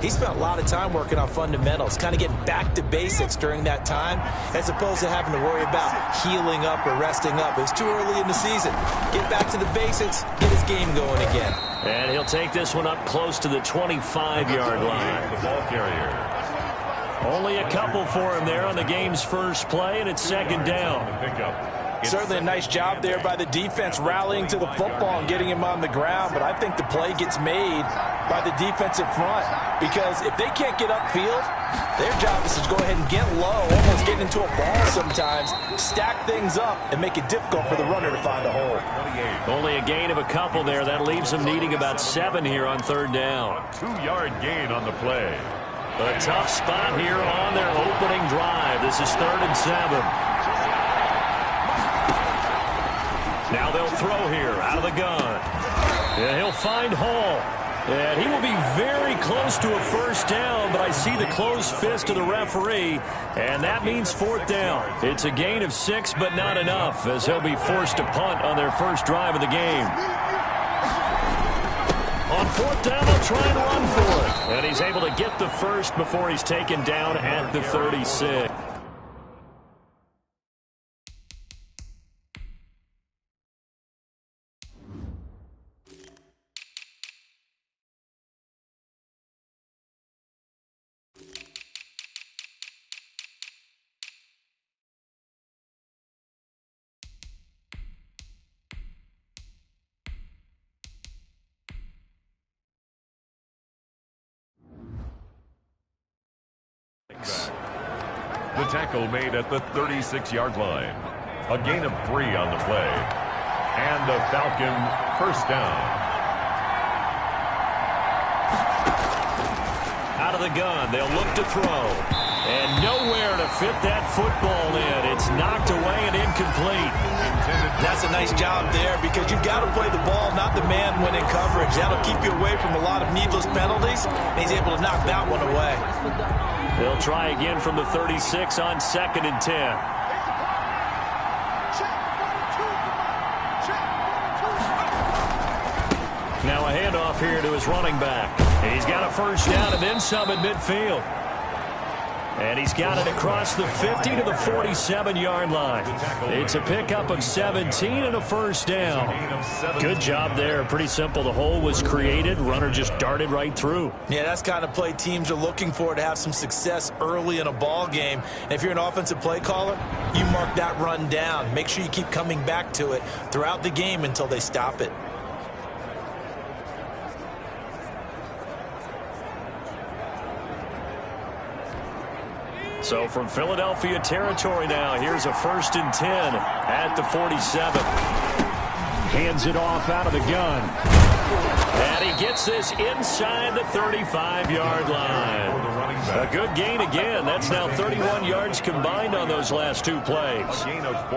he spent a lot of time working on fundamentals, kind of getting back to basics during that time, as opposed to having to worry about healing up or resting up. It was too early in the season. Get back to the basics, get his game going again. And he'll take this one up close to the 25-yard line. The ball carrier. Only a couple for him there on the game's first play, and it's second down. Certainly a nice job there by the defense rallying to the football and getting him on the ground, but I think the play gets made by the defensive front, because if they can't get upfield, their job is to go ahead and get low, almost get into a ball sometimes, stack things up, and make it difficult for the runner to find a hole. Only a gain of a couple there. That leaves them needing about 7 here on third down. 2-yard gain on the play. A tough spot here on their opening drive. This is 3rd and 7. Now they'll throw here out of the gun. And he'll find Hall. And he will be very close to a first down, but I see the closed fist of the referee, and that means 4th down. It's a gain of 6, but not enough, as he'll be forced to punt on their first drive of the game. On 4th down, they'll try and run for it. And he's able to get the first before he's taken down at the 36. The tackle made at the 36-yard line. A gain of 3 on the play. And the Falcon first down. Out of the gun, they'll look to throw. And nowhere to fit that football in. It's knocked away and incomplete. That's a nice job there, because you've got to play the ball, not the man when in coverage. That'll keep you away from a lot of needless penalties, and he's able to knock that one away. They'll try again from the 36 on 2nd and 10. Now a handoff here to his running back. He's got a first down and then some at midfield. And he's got it across the 50 to the 47-yard line. It's a pickup of 17 and a first down. Good job there. Pretty simple. The hole was created. Runner just darted right through. Yeah, that's the kind of play teams are looking for to have some success early in a ball game. And if you're an offensive play caller, you mark that run down. Make sure you keep coming back to it throughout the game until they stop it. So from Philadelphia territory now, here's a 1st and 10 at the 47. Hands it off out of the gun. And he gets this inside the 35-yard line. A good gain again. That's now 31 yards combined on those last 2 plays.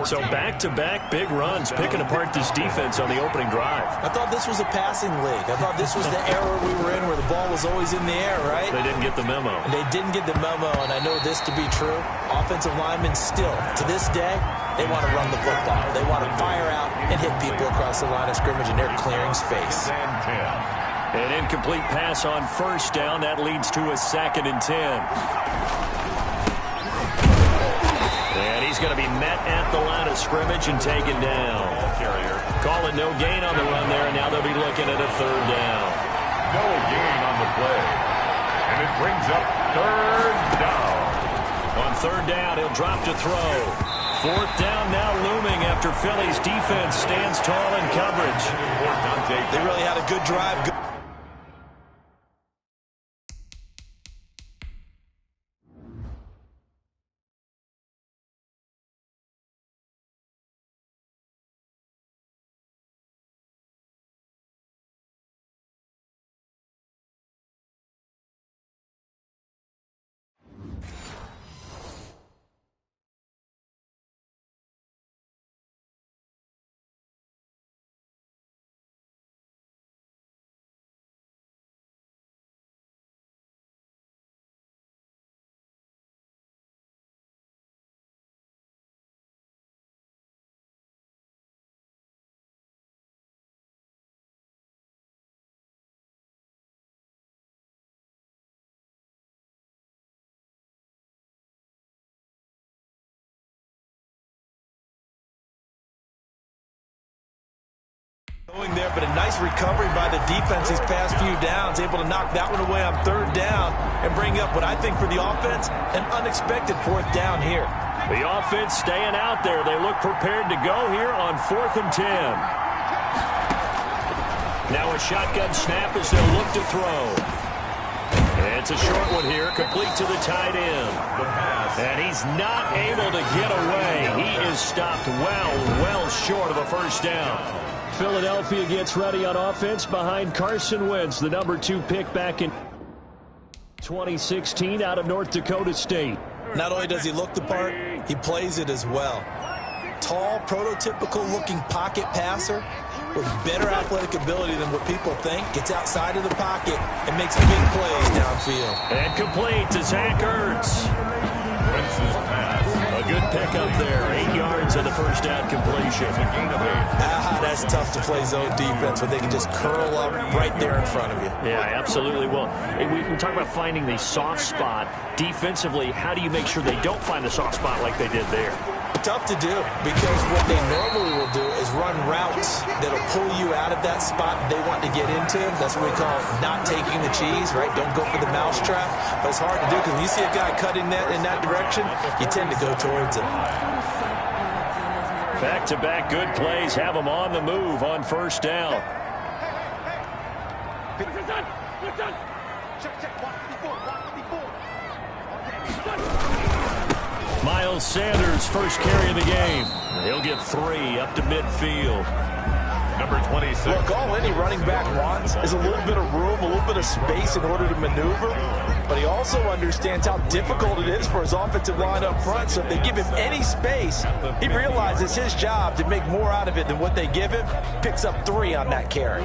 So back-to-back big runs, picking apart this defense on the opening drive. I thought this was a passing league. I thought this was the era we were in where the ball was always in the air, right? They didn't get the memo. They didn't get the memo, and I know this to be true. Offensive linemen still, to this day, they want to run the football. They want to fire out and hit people across the line of scrimmage, and they're clearing space. An incomplete pass on first down. That leads to a 2nd and 10. And he's going to be met at the line of scrimmage and taken down. Call it no gain on the run there, and now they'll be looking at a 3rd down. No gain on the play. And it brings up 3rd down. On 3rd down, he'll drop to throw. 4th down now looming after Philly's defense stands tall in coverage. They really had a good drive. Going there, but a nice recovery by the defense these past few downs, able to knock that one away on 3rd down and bring up what I think for the offense, an unexpected 4th down here. The offense staying out there. They look prepared to go here on 4th and 10. Now a shotgun snap as they'll look to throw. It's a short one here, complete to the tight end. And he's not able to get away. He is stopped well short of a 1st down. Philadelphia gets ready on offense behind Carson Wentz, the number 2 pick back in 2016 out of North Dakota State. Not only does he look the part, he plays it as well. Tall, prototypical-looking pocket passer with better athletic ability than what people think. Gets outside of the pocket and makes big plays downfield. And complete to Zach Ertz. A good pickup there. 8 yards on the 1st down completion. That's tough to play zone defense when they can just curl up right there in front of you. Yeah, absolutely. Well, we talk about finding the soft spot. Defensively, how do you make sure they don't find the soft spot like they did there? Tough to do, because what they normally will do is run routes that'll pull you out of that spot they want to get into. That's what we call not taking the cheese, right? Don't go for the mousetrap. But it's hard to do because when you see a guy cutting that in that direction, you tend to go towards it. Back-to-back good plays have them on the move on 1st down. Miles Sanders, first carry of the game. He'll get 3 up to midfield. Number 26. Look, all any running back wants is a little bit of room, a little bit of space in order to maneuver. But he also understands how difficult it is for his offensive line up front. So if they give him any space, he realizes his job to make more out of it than what they give him. Picks up 3 on that carry.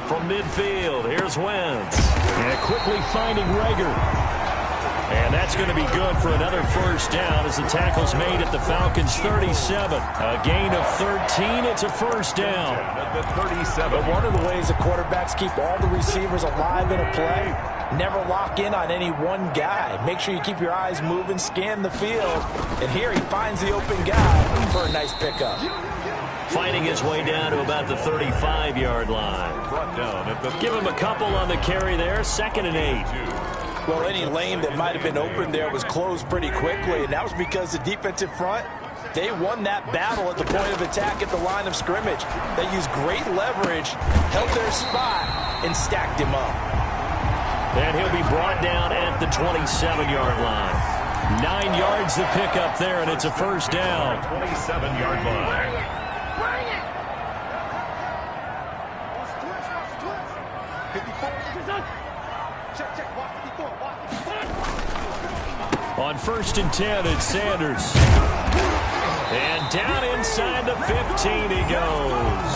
From midfield, here's Wentz. And quickly finding Rager. And that's going to be good for another 1st down as the tackle's made at the Falcons' 37. A gain of 13, it's a 1st down. At the 37. But one of the ways the quarterbacks keep all the receivers alive in a play, never lock in on any one guy. Make sure you keep your eyes moving, scan the field. And here he finds the open guy for a nice pickup. Fighting his way down to about the 35-yard line. Brought down at the Give him a couple on the carry there, 2nd and 8. Well, any lane that might have been open there was closed pretty quickly, and that was because the defensive front, they won that battle at the point of attack at the line of scrimmage. They used great leverage, held their spot, and stacked him up. And he'll be brought down at the 27-yard line. 9 yards to pick up there, and it's a 1st down. 27-yard line. On 1st and 10, it's Sanders. And down inside the 15 he goes.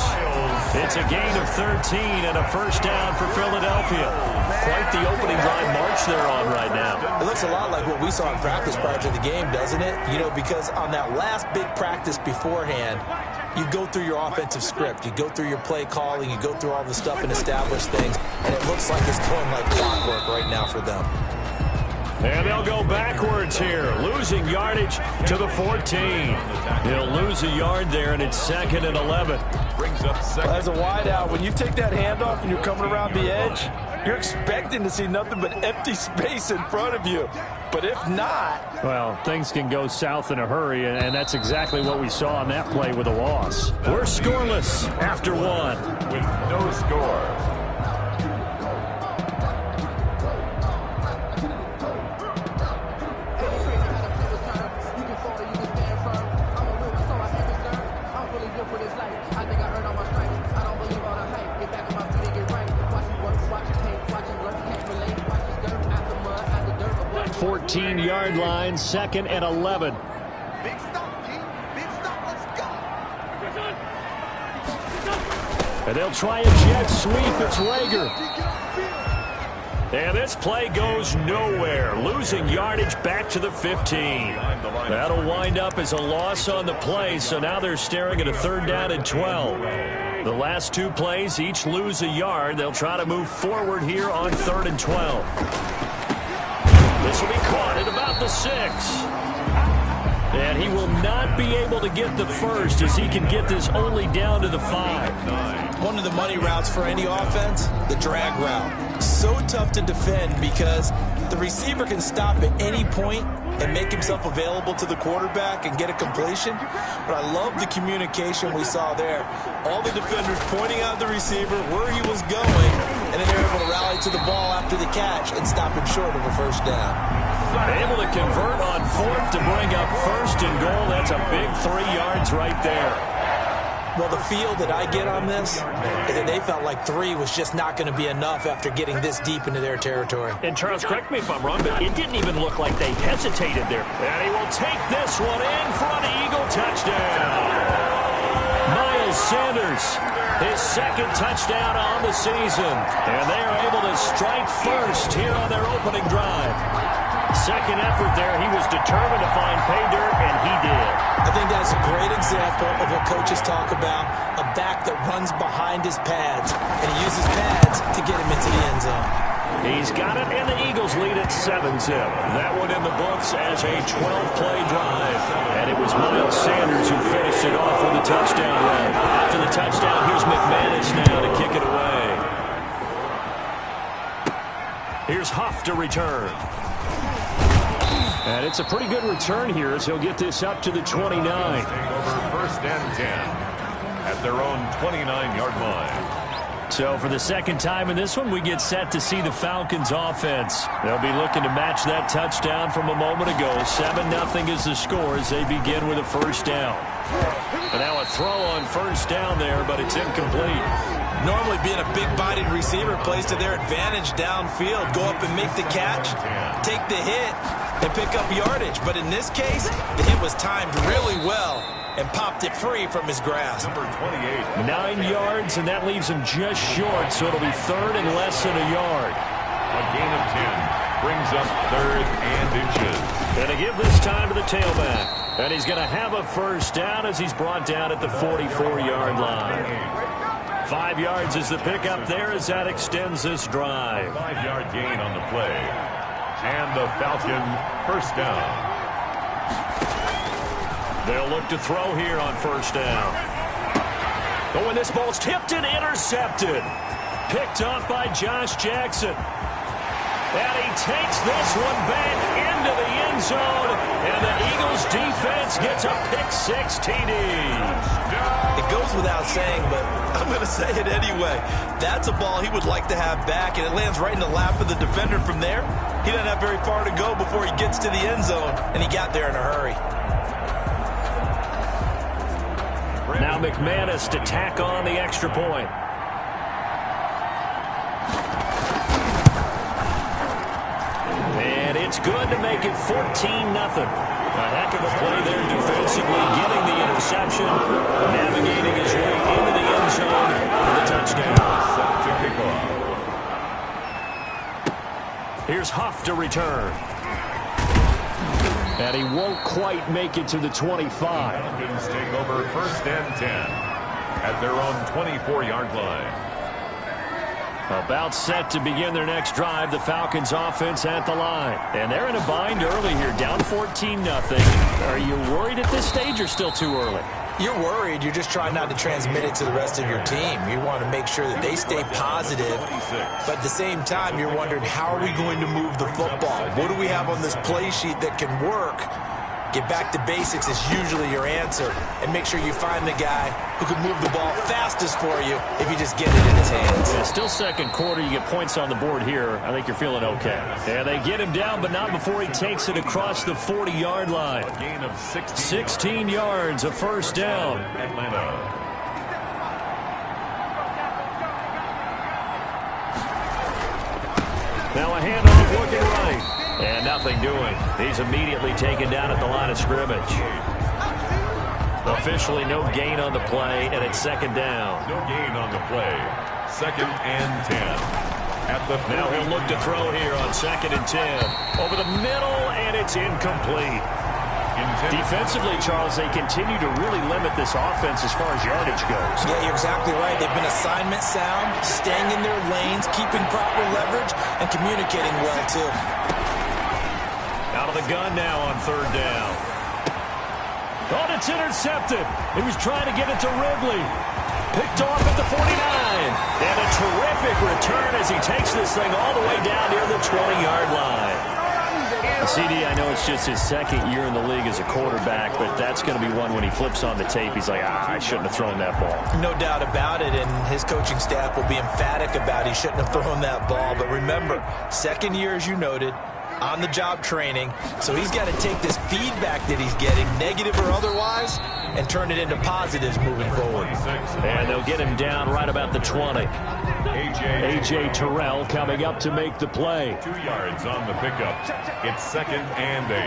It's a gain of 13 and a 1st down for Philadelphia. Quite the opening drive march they're on right now. It looks a lot like what we saw in practice prior to the game, doesn't it? You know, because on that last big practice beforehand, you go through your offensive script. You go through your play calling. You go through all the stuff and establish things. And it looks like it's going like clockwork right now for them. And they'll go backwards here, losing yardage to the 14. He'll lose a yard there, and it's 2nd and 11. Brings up 2nd. As a wideout, when you take that handoff and you're coming around the edge, you're expecting to see nothing but empty space in front of you. But if not... Well, things can go south in a hurry, and that's exactly what we saw on that play with a loss. We're scoreless after 1. With no score. I think I earned all my stripes. I don't believe all the hype. Get back on my feet and get right. Watch me work, watch it tape, watch it work, can't relate. Watch this dirt, after mud, after dirt. 14-yard line, 2nd and 11. Big stop, G. Big stop, let's go. And they'll try a jet sweep. It's Rager. And this play goes nowhere. Losing yardage back to the 15. That'll wind up as a loss on the play, so now they're staring at a 3rd down and 12. The last 2 plays each lose a yard. They'll try to move forward here on 3rd and 12. This will be caught at about the 6. And he will not be able to get the first as he can get this only down to the 5. One of the money routes for any offense, the drag route. So tough to defend because the receiver can stop at any point and make himself available to the quarterback and get a completion. But I love the communication we saw there. All the defenders pointing out the receiver where he was going, and then they're able to rally to the ball after the catch and stop him short of a first down. Able to convert on 4th to bring up 1st and goal. That's a big 3 yards right there. Well, the feel that I get on this is that they felt like 3 was just not going to be enough after getting this deep into their territory. And Charles, correct me if I'm wrong, but it didn't even look like they hesitated there. And he will take this one in for an Eagle touchdown. Miles Sanders, his 2nd touchdown on the season. And they are able to strike first here on their opening drive. 2nd effort there, he was determined to find pay dirt, and he did. I think that's a great example of what coaches talk about, a back that runs behind his pads, and he uses pads to get him into the end zone. He's got it, and the Eagles lead at 7-0. That one in the books as a 12-play drive. And it was Miles Sanders who finished it off with a touchdown run. After the touchdown, here's McManus now to kick it away. Here's Huff to return. And it's a pretty good return here as he'll get this up to the 29. Take over 1st and 10 at their own 29-yard line. So for the 2nd time in this one, we get set to see the Falcons offense. They'll be looking to match that touchdown from a moment ago. 7-0 is the score as they begin with a 1st down. And now a throw on 1st down there, but it's incomplete. Normally being a big-bodied receiver plays to their advantage downfield. Go up and make the catch, take the hit, and pick up yardage. But in this case, the hit was timed really well and popped it free from his grasp. Number 28. 9 yards, and that leaves him just short, so it'll be 3rd and less than a yard. A gain of 10 brings up 3rd and inches. And to give this time to the tailback. And he's going to have a 1st down as he's brought down at the 44-yard line. 5 yards is the pickup there as that extends this drive. 5-yard gain on the play. And the Falcon 1st down. They'll look to throw here on 1st down. But when this ball's tipped and intercepted. Picked off by Josh Jackson. And he takes this one back into the end zone. And the Eagles defense gets a pick-6 TD. It goes without saying, but I'm going to say it anyway. That's a ball he would like to have back, and it lands right in the lap of the defender from there. He doesn't have very far to go before he gets to the end zone, and he got there in a hurry. Now McManus to tack on the extra point. And it's good to make it 14-0. A heck of a play there defensively, getting the interception, navigating his way into the end zone for the touchdown. Here's Huff to return. And he won't quite make it to the 25. Falcons take over 1st and 10 at their own 24-yard line. About set to begin their next drive, the Falcons offense at the line. And they're in a bind early here, down 14-0. Are you worried at this stage or still too early? You're worried. You're just trying not to transmit it to the rest of your team. You want to make sure that they stay positive. But at the same time, you're wondering, how are we going to move the football? What do we have on this play sheet that can work? Get back to basics is usually your answer. And make sure you find the guy who can move the ball fastest for you if you just get it in his hands. Yeah, still 2nd quarter. You get points on the board here. I think you're feeling okay. Yeah, they get him down, but not before he takes it across the 40-yard line. A gain of 16 yards, a 1st down. Atlanta. Now a handoff looking right. And nothing doing. He's immediately taken down at the line of scrimmage. Officially no gain on the play, and it's 2nd down. No gain on the play. 2nd and 10. At the now he'll look to throw here on 2nd and 10. Over the middle, and it's incomplete. Defensively, Charles, they continue to really limit this offense as far as yardage goes. Yeah, you're exactly right. They've been assignment sound, staying in their lanes, keeping proper leverage, and communicating well, too. Out of the gun now on 3rd down. Oh, it's intercepted. He was trying to get it to Ridley. Picked off at the 49. And a terrific return as he takes this thing all the way down near the 20-yard line. CD, I know it's just his second year in the league as a quarterback, but that's going to be one when he flips on the tape. He's like, I shouldn't have thrown that ball. No doubt about it, and his coaching staff will be emphatic about he shouldn't have thrown that ball. But remember, second year, as you noted, on-the-job training, so he's got to take this feedback that he's getting, negative or otherwise, and turn it into positives moving forward. And they'll get him down right about the 20. A.J. Terrell coming up to make the play. 2 yards on the pickup. It's 2nd and 8.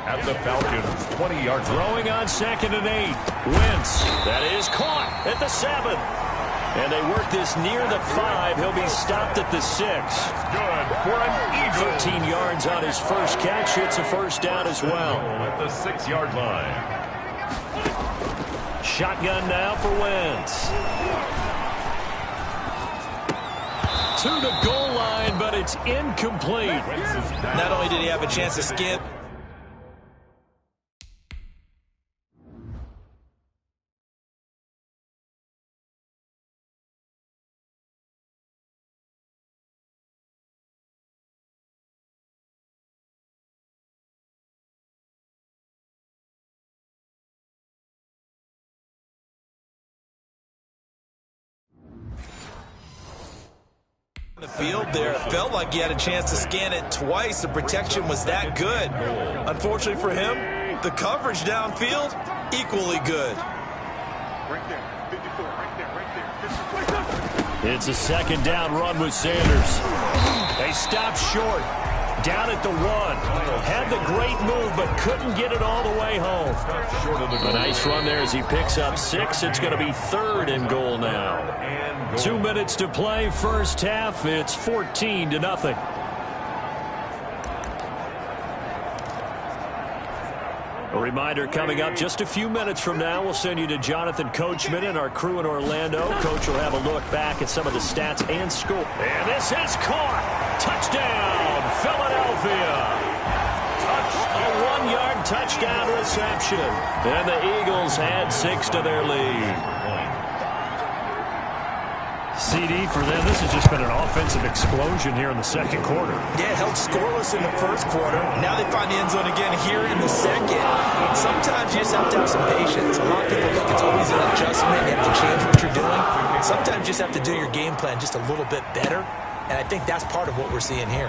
At the Falcons' 20-yard line. Throwing on 2nd and 8. Wentz. That is caught at the 7. And they work this near the 5. He'll be stopped at the 6. Good for an eagle. 13 yards on his first catch. It's a first down as well. At the 6-yard line. Shotgun now for Wentz. To the goal line, but it's incomplete. Not only did he have a chance to skin. The field there, it felt like he had a chance to scan it twice. The protection was that good. Unfortunately for him, the coverage downfield, equally good. It's a 2nd down run with Sanders. They stop short. Down at the 1. Had the great move, but couldn't get it all the way home. A nice run there as he picks up 6. It's going to be 3rd and goal now. 2 minutes to play, first half. It's 14-0. A reminder coming up just a few minutes from now. We'll send you to Jonathan Coachman and our crew in Orlando. Coach will have a look back at some of the stats and score. And this is caught. Touchdown, Philadelphia. A 1-yard touchdown reception. And the Eagles add 6 to their lead. CD, for them, this has just been an offensive explosion here in the second quarter. Yeah, held scoreless in the first quarter. Now they find the end zone again here in the second. Sometimes you just have to have some patience. A lot of people think it's always an adjustment. You have to change what you're doing. Sometimes you just have to do your game plan just a little bit better. And I think that's part of what we're seeing here.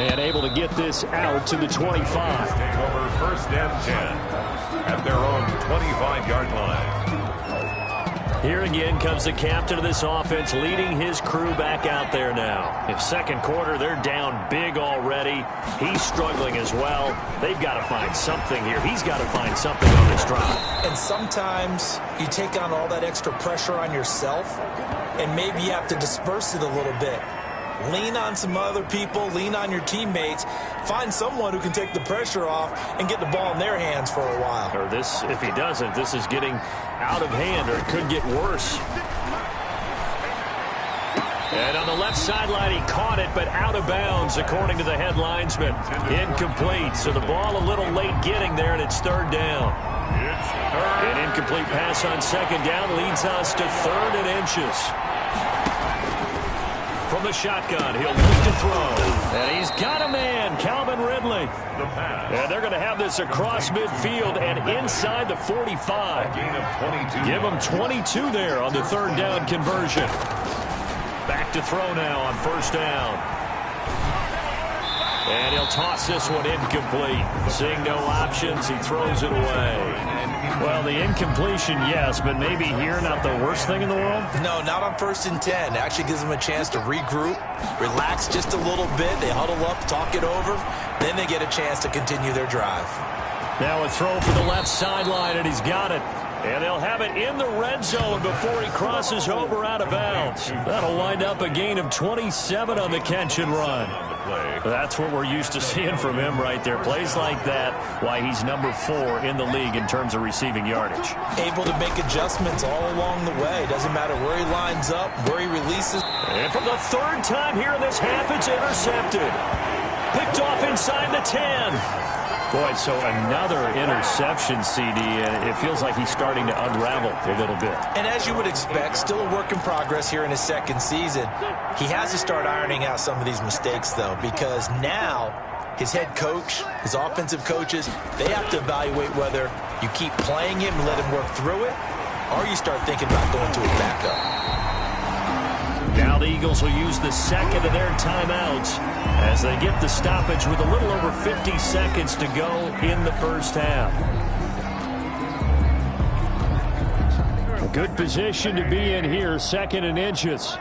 And able to get this out to the 25. Take over 1st and 10 at their own 25-yard line. Here again comes the captain of this offense, leading his crew back out there now. In second quarter, they're down big already. He's struggling as well. They've got to find something here. He's got to find something on this drive. And sometimes you take on all that extra pressure on yourself, and maybe you have to disperse it a little bit. Lean on some other people, lean on your teammates, find someone who can take the pressure off and get the ball in their hands for a while. Or this, if he doesn't, this is getting out of hand, or it could get worse. And on the left sideline, he caught it, but out of bounds, according to the head linesman. Incomplete, so the ball a little late getting there, and it's 3rd down. An incomplete pass on 2nd down leads us to 3rd and inches. From the shotgun, he'll look to throw. And he's got a man, Calvin Ridley. And they're going to have this across midfield and inside the 45. Give him 22 there on the 3rd down conversion. Back to throw now on 1st down. And he'll toss this one incomplete. Seeing no options, he throws it away. Well, the incompletion, yes, but maybe here not the worst thing in the world? No, not on 1st and 10. It actually gives them a chance to regroup, relax just a little bit. They huddle up, talk it over. Then they get a chance to continue their drive. Now a throw for the left sideline, and he's got it. And they'll have it in the red zone before he crosses over out of bounds. That'll wind up a gain of 27 on the catch and run. That's what we're used to seeing from him right there. Plays like that, why he's number 4 in the league in terms of receiving yardage. Able to make adjustments all along the way. Doesn't matter where he lines up, where he releases. And for the 3rd time here in this half, it's intercepted. Picked off inside the 10. Boy, so another interception, CD, and it feels like he's starting to unravel a little bit. And as you would expect, still a work in progress here in his second season. He has to start ironing out some of these mistakes, though, because now his head coach, his offensive coaches, they have to evaluate whether you keep playing him and let him work through it, or you start thinking about going to a backup. Now the Eagles will use the second of their timeouts as they get the stoppage with a little over 50 seconds to go in the first half. A good position to be in here, 2nd and inches.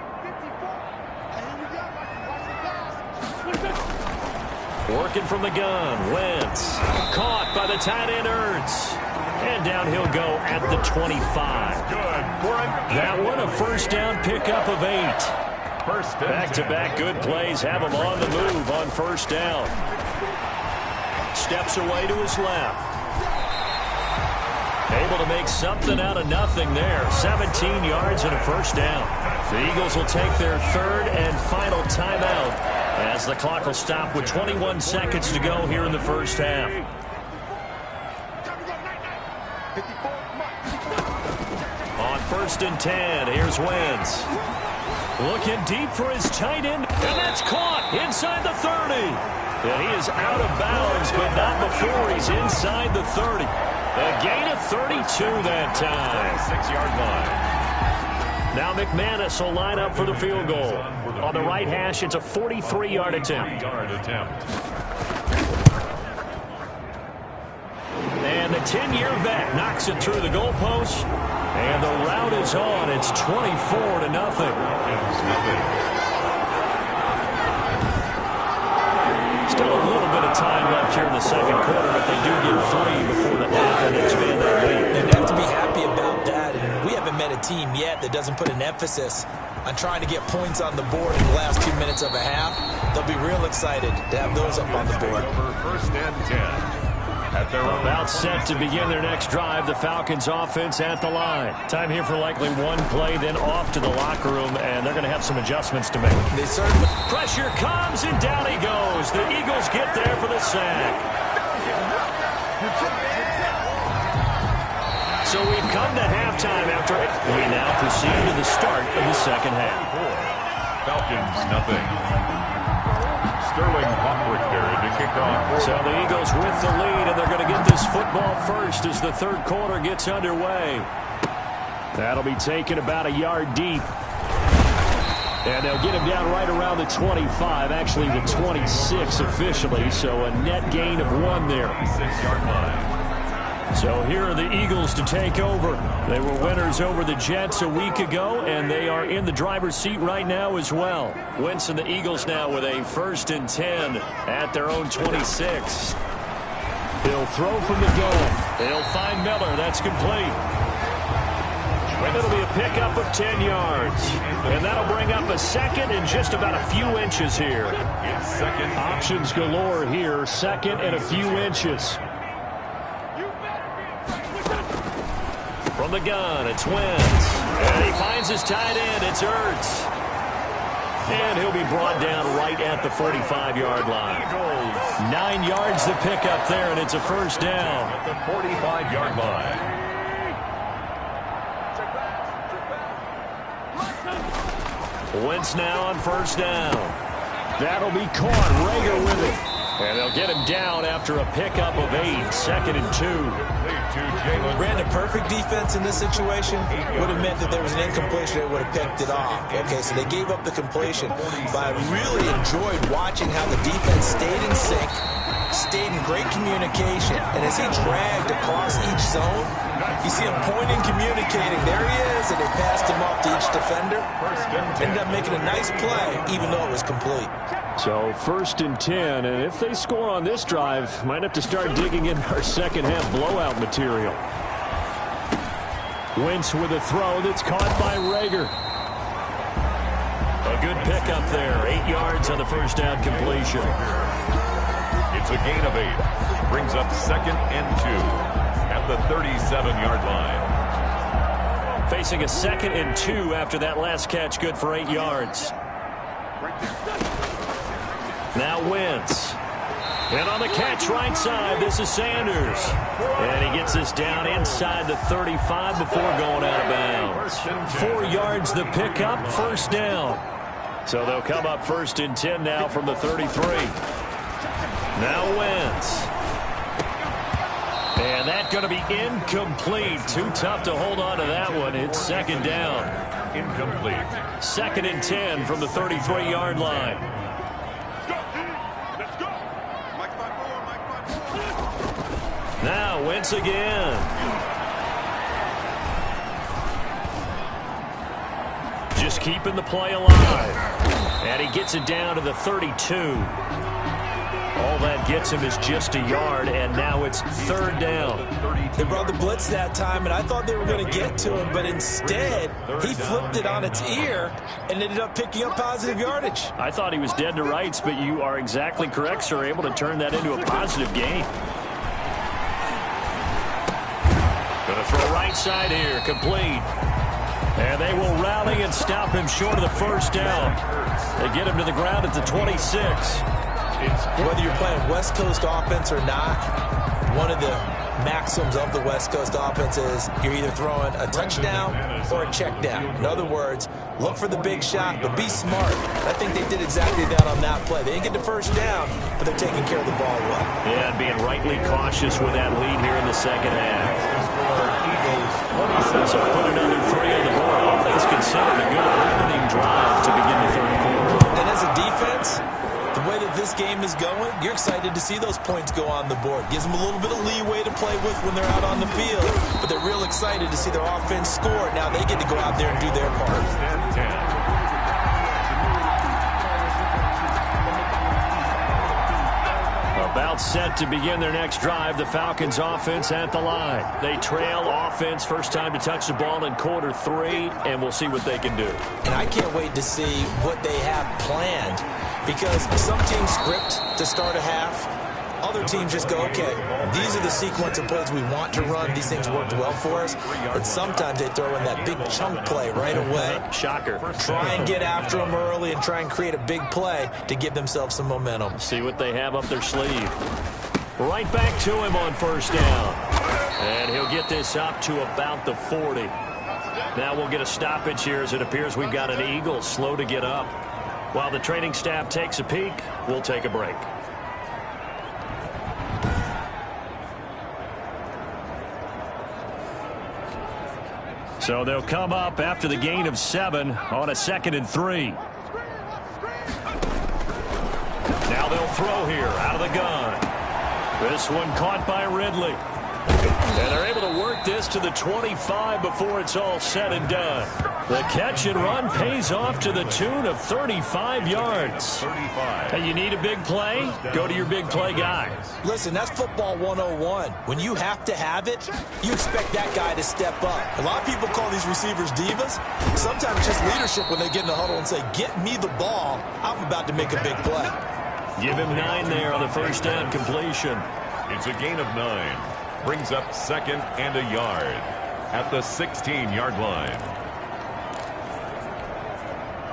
Working from the gun, Wentz. Caught by the tight end, Ertz. And down he'll go at the 25. That one a first down pickup of 8. Back-to-back good plays have him on the move on first down. Steps away to his left. Able to make something out of nothing there. 17 yards and a first down. The Eagles will take their 3rd and final timeout as the clock will stop with 21 seconds to go here in the first half. On 1st and 10, here's Wentz. Looking deep for his tight end, and that's caught inside the 30. And he is out of bounds, but not before he's inside the 30. A gain of 32 that time. 6-yard line. Now McManus will line up for the field goal. On the right hash, it's a 43-yard attempt. And the 10-year vet knocks it through the goalpost. And the route is on. It's 24-0. Still a little bit of time left here in the second quarter, but they do get 3 before the half and expand that lead. And they have to be happy about that. And we haven't met a team yet that doesn't put an emphasis on trying to get points on the board in the last 2 minutes of a half. They'll be real excited to have those up on the board. First and 10. About set to begin their next drive. The Falcons offense at the line. Time here for likely one play, then off to the locker room, and they're going to have some adjustments to make. They certainly. Pressure comes, and down he goes. The Eagles get there for the sack. So we've come to halftime after it. We now proceed to the start of the second half. Falcons, nothing. Sterling Hawkwick there to kick off. So the Eagles with the lead, and they're going to get this football first as the third quarter gets underway. That'll be taken about a yard deep. And they'll get him down right around the 25, actually the 26 officially, so a net gain of 1 there. 6-yard line. So here are the Eagles to take over. They were winners over the Jets a week ago, and they are in the driver's seat right now as well. Wentz and the Eagles now with a 1st and 10 at their own 26. He'll throw from the gun. They'll find Miller. That's complete. And it'll be a pickup of 10 yards. And that'll bring up a second and just about a few inches here. Options galore here. 2nd and a few inches. From the gun, it's Wentz. And he finds his tight end. It's Ertz. And he'll be brought down right at the 45-yard line. 9 yards to pick up there, and it's a first down. At the 45-yard line. Wentz now on first down. That'll be caught. Rager with it. And they'll get him down after a pickup of 8. 2nd and 2. Brandon, perfect defense in this situation would have meant that there was an incompletion. They would have picked it off. Okay, so they gave up the completion. But I really enjoyed watching how the defense stayed in sync, stayed in great communication. And as he dragged across each zone, you see him pointing, communicating. There he is, and they passed him off to each defender. Ended up making a nice play, even though it was complete. So 1st and 10, and if they score on this drive, might have to start digging in our second half blowout material. Wentz with a throw that's caught by Rager. A good pickup there, 8 yards on the first down completion. It's a gain of 8. Brings up 2nd and 2 at the 37-yard line. Facing a 2nd and 2 after that last catch, good for 8 yards. Now Wentz. And on the catch right side, this is Sanders. And he gets this down inside the 35 before going out of bounds. 4 yards the pickup, first down. So they'll come up 1st and 10 now from the 33. Now Wentz. And that's going to be incomplete. Too tough to hold on to that one. It's 2nd down. Incomplete. 2nd and 10 from the 33-yard line. Now Wentz again. Just keeping the play alive. And he gets it down to the 32. All that gets him is just a yard, and now it's 3rd down. They brought the blitz that time, and I thought they were going to get to him, but instead he flipped it on its ear and ended up picking up positive yardage. I thought he was dead to rights, but you are exactly correct, sir. Able to turn that into a positive gain. Going to throw right side here, complete. And they will rally and stop him short of the 1st down. They get him to the ground at the 26. Whether you're playing West Coast offense or not, one of the maxims of the West Coast offense is you're either throwing a touchdown or a check down. In other words, look for the big shot, but be smart. I think they did exactly that on that play. They didn't get the 1st down, but they're taking care of the ball well. Yeah, being rightly cautious with that lead here in the 2nd half. So put another 3 on the board. Offense considered a good opening drive to begin the 3rd quarter. And as a defense, the way that this game is going, you're excited to see those points go on the board. Gives them a little bit of leeway to play with when they're out on the field, but they're real excited to see their offense score. Now they get to go out there and do their part. About set to begin their next drive, the Falcons offense at the line. They trail offense, first time to touch the ball in quarter 3, and we'll see what they can do. And I can't wait to see what they have planned, because some teams script to start a half. Other teams just go, okay, these are the sequence of plays we want to run. These things worked well for us. And sometimes they throw in that big chunk play right away. Shocker. Try and get after them early and try and create a big play to give themselves some momentum. See what they have up their sleeve. Right back to him on 1st down. And he'll get this up to about the 40. Now we'll get a stoppage here as it appears we've got an Eagle slow to get up. While the training staff takes a peek, we'll take a break. So they'll come up after the gain of 7 on a 2nd and 3. Now they'll throw here out of the gun. This one caught by Ridley. And they're able to work this to the 25 before it's all said and done. The catch and run pays off to the tune of 35 yards. Hey, you need a big play? Go to your big play guy. Listen, that's football 101. When you have to have it, you expect that guy to step up. A lot of people call these receivers divas. Sometimes it's just leadership when they get in the huddle and say, get me the ball. I'm about to make a big play. Give him 9 there on the 1st down completion. It's a gain of 9. Brings up 2nd and a yard at the 16-yard line.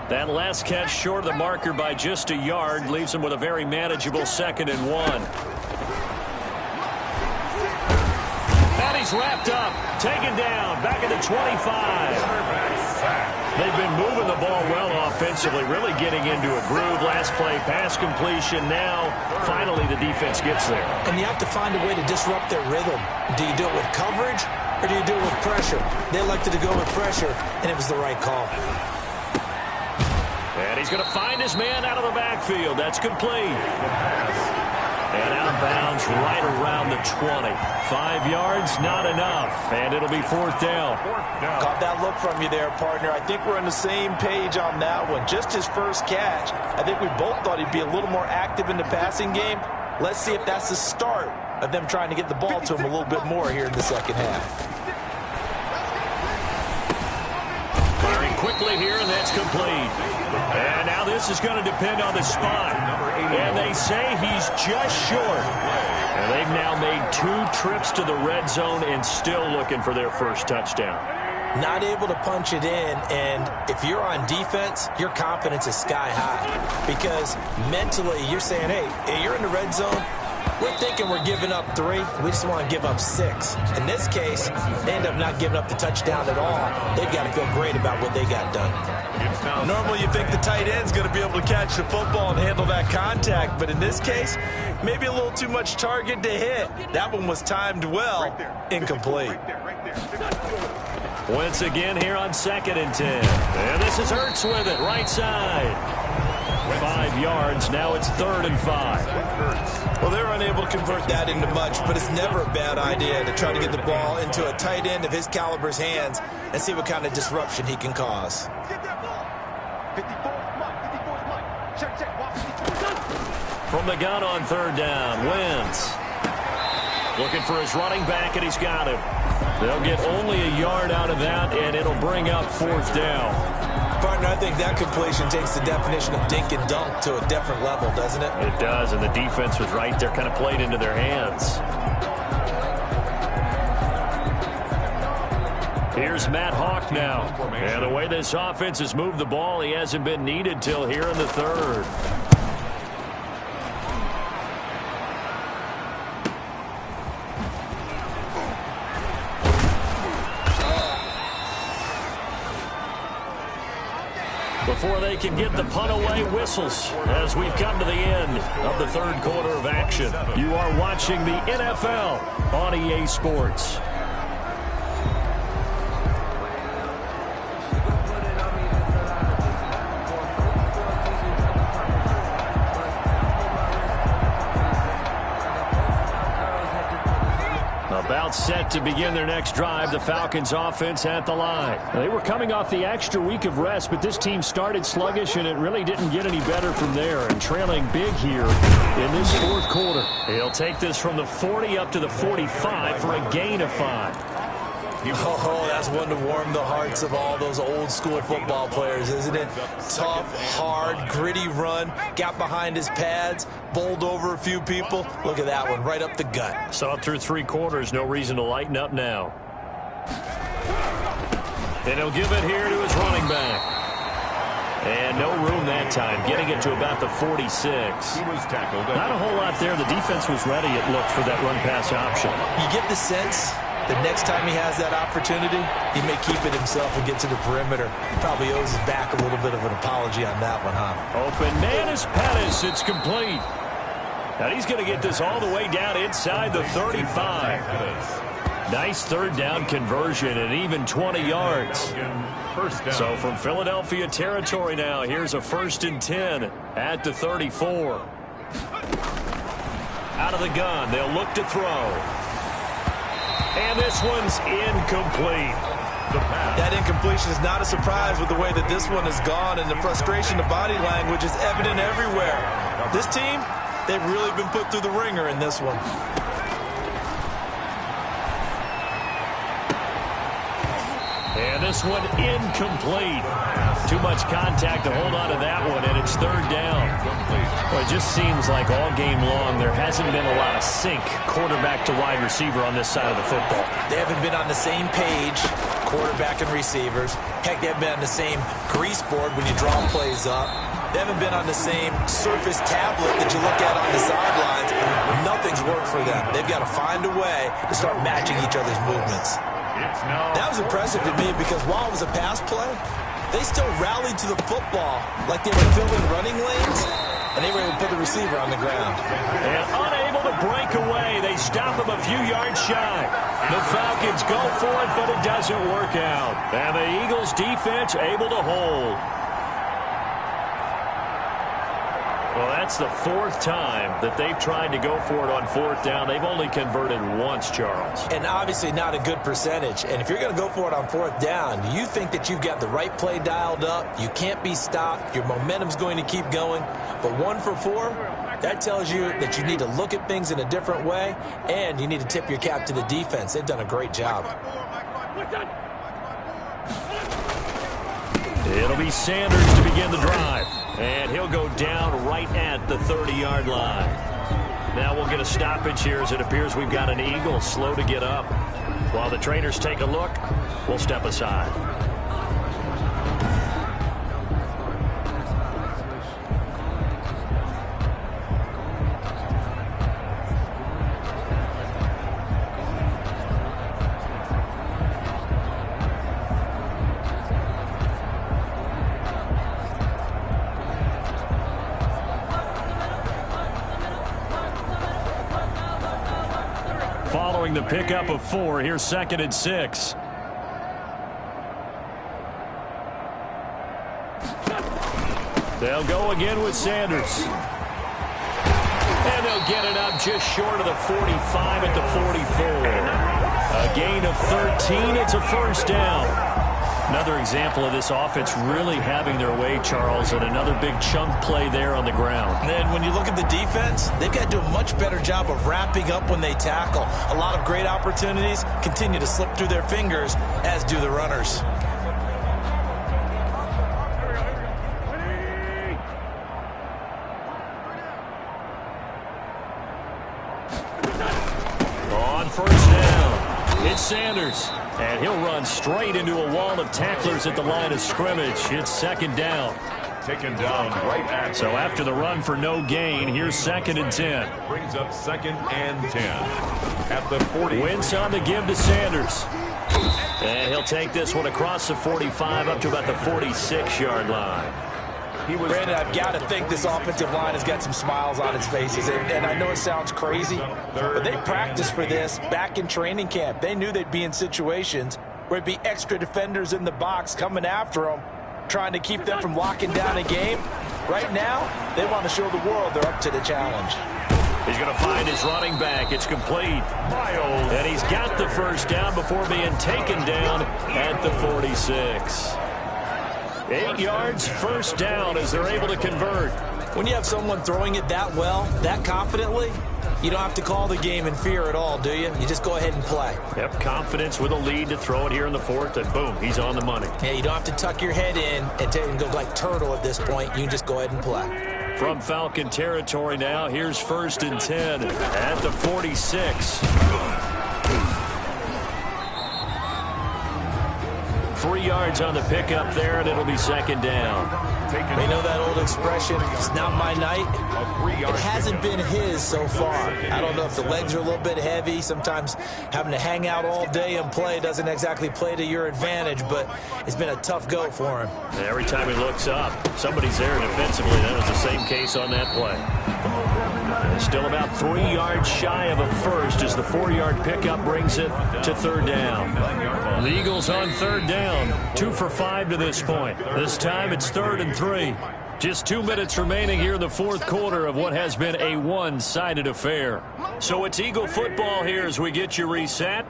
That last catch short of the marker by just a yard leaves him with a very manageable 2nd and 1. And he's wrapped up, taken down, back at the 25. They've been moving the ball well offensively, really getting into a groove. Last play, pass completion. Now, finally, the defense gets there. And you have to find a way to disrupt their rhythm. Do you do it with coverage, or do you do it with pressure? They elected to go with pressure, and it was the right call. And he's going to find his man out of the backfield. That's complete. And out of bounds right around the 20. 5 yards, not enough. And it'll be 4th down. Caught that look from you there, partner. I think we're on the same page on that one. Just his first catch. I think we both thought he'd be a little more active in the passing game. Let's see if that's the start of them trying to get the ball to him a little bit more here in the 2nd half. Firing quickly here, and that's complete. And now this is going to depend on the spot. And they say he's just short. And they've now made 2 trips to the red zone and still looking for their first touchdown. Not able to punch it in, and if you're on defense, your confidence is sky high. Because mentally, you're saying, hey, you're in the red zone, We're thinking we're giving up 3. We just want to give up 6. In this case, they end up not giving up the touchdown at all. They've got to feel great about what they got done. Normally you think the tight end's going to be able to catch the football and handle that contact, but in this case, maybe a little too much target to hit. That one was timed well, incomplete. Once again here on 2nd and 10. And this is Hurts with it, right side. 5 yards, now it's 3rd and 5. Well, they're unable to convert that into much, but it's never a bad idea to try to get the ball into a tight end of his caliber's hands and see what kind of disruption he can cause. From the gun on 3rd down, Wentz. Looking for his running back, and he's got him. They'll get only a yard out of that, and it'll bring up 4th down. Partner, I think that completion takes the definition of dink and dunk to a different level, doesn't it? It does, and the defense was right there, kind of played into their hands. Here's Matt Hawk now. And the way this offense has moved the ball, he hasn't been needed till here in the 3rd. Before they can get the punt away, whistles as we've come to the end of the 3rd quarter of action. You are watching the NFL on EA Sports. About set to begin their next drive, the Falcons offense at the line. They were coming off the extra week of rest, but this team started sluggish, and it really didn't get any better from there. And trailing big here in this 4th quarter. He'll take this from the 40 up to the 45 for a gain of 5. Oh, that's one to warm the hearts of all those old school football players, isn't it? Tough, hard, gritty run, got behind his pads, bowled over a few people. Look at that one, right up the gut. Saw through 3 quarters, no reason to lighten up now. And he'll give it here to his running back. And no room that time, getting it to about the 46. Not a whole lot there. The defense was ready, it looked, for that run-pass option. You get the sense the next time he has that opportunity, he may keep it himself and get to the perimeter. He probably owes his back a little bit of an apology on that one, huh? Open man is Pettis. It's complete. And he's going to get this all the way down inside the 35. Nice 3rd down conversion and even 20 yards. So from Philadelphia territory now, here's a 1st and 10 at the 34. Out of the gun, they'll look to throw. And this one's incomplete. That incompletion is not a surprise with the way that this one has gone, and the frustration, the body language is evident everywhere. This team, they've really been put through the ringer in this one. And this one incomplete. Too much contact to hold on to that one, and it's 3rd down. Well, it just seems like all game long there hasn't been a lot of sync quarterback to wide receiver on this side of the football. They haven't been on the same page, quarterback and receivers. Heck, they haven't been on the same grease board when you draw plays up. They haven't been on the same surface tablet that you look at on the sidelines. Nothing's worked for them. They've got to find a way to start matching each other's movements. That was impressive to me because while it was a pass play, they still rallied to the football like they were filling running lanes, and they were able to put the receiver on the ground. And unable to break away, they stop him a few yards shy. The Falcons go for it, but it doesn't work out. And the Eagles defense able to hold. Well, that's the 4th time that they've tried to go for it on 4th down. They've only converted once, Charles. And obviously not a good percentage. And if you're going to go for it on 4th down, you think that you've got the right play dialed up. You can't be stopped. Your momentum's going to keep going. But 1 for 4, that tells you that you need to look at things in a different way, and you need to tip your cap to the defense. They've done a great job. It'll be Sanders to begin the drive. And he'll go down right at the 30-yard line. Now we'll get a stoppage here as it appears we've got an Eagle slow to get up. While the trainers take a look, we'll step aside. throwing the pickup of 4. Here's 2nd and 6. They'll go again with Sanders. And they'll get it up just short of the 45 at the 44. A gain of 13. It's a first down. Another example of this offense really having their way, Charles, and another big chunk play there on the ground. And then when you look at the defense, they've got to do a much better job of wrapping up when they tackle. A lot of great opportunities continue to slip through their fingers, as do the runners. On first down, it's Sanders. And he'll run straight into a wall of tacklers at the line of scrimmage. It's 2nd down. Taken down right at. So after the run for no gain, here's 2nd and 10. Brings up 2nd and 10 at the 40. Wentz on the give to Sanders. And he'll take this one across the 45 up to about the 46-yard line. Brandon, I've got to think this offensive line has got some smiles on its faces. And I know it sounds crazy, but they practiced for this back in training camp. They knew they'd be in situations where it'd be extra defenders in the box coming after them, trying to keep them from locking down a game. Right now, they want to show the world they're up to the challenge. He's going to find his running back. It's complete. Miles. And he's got the first down before being taken down at the 46. 8 yards, first down as they're able to convert. When you have someone throwing it that well, that confidently, you don't have to call the game in fear at all, do you? You just go ahead and play. Yep, confidence with a lead to throw it here in the 4th, and boom, he's on the money. Yeah, you don't have to tuck your head in and go like turtle at this point. You can just go ahead and play. From Falcon territory now, here's 1st and 10 at the 46. 3 yards on the pickup there, and it'll be 2nd down. They know that old expression, it's not my night. It hasn't been his so far. I don't know if the legs are a little bit heavy. Sometimes having to hang out all day and play doesn't exactly play to your advantage, but it's been a tough go for him. And every time he looks up, somebody's there defensively. That was the same case on that play. And still about 3 yards shy of a first as the 4-yard pickup brings it to 3rd down. The Eagles on 3rd down, 2 for 5 to this point. This time it's 3rd and 3. Just 2 minutes remaining here in the 4th quarter of what has been a one-sided affair. So it's Eagle football here as we get you reset.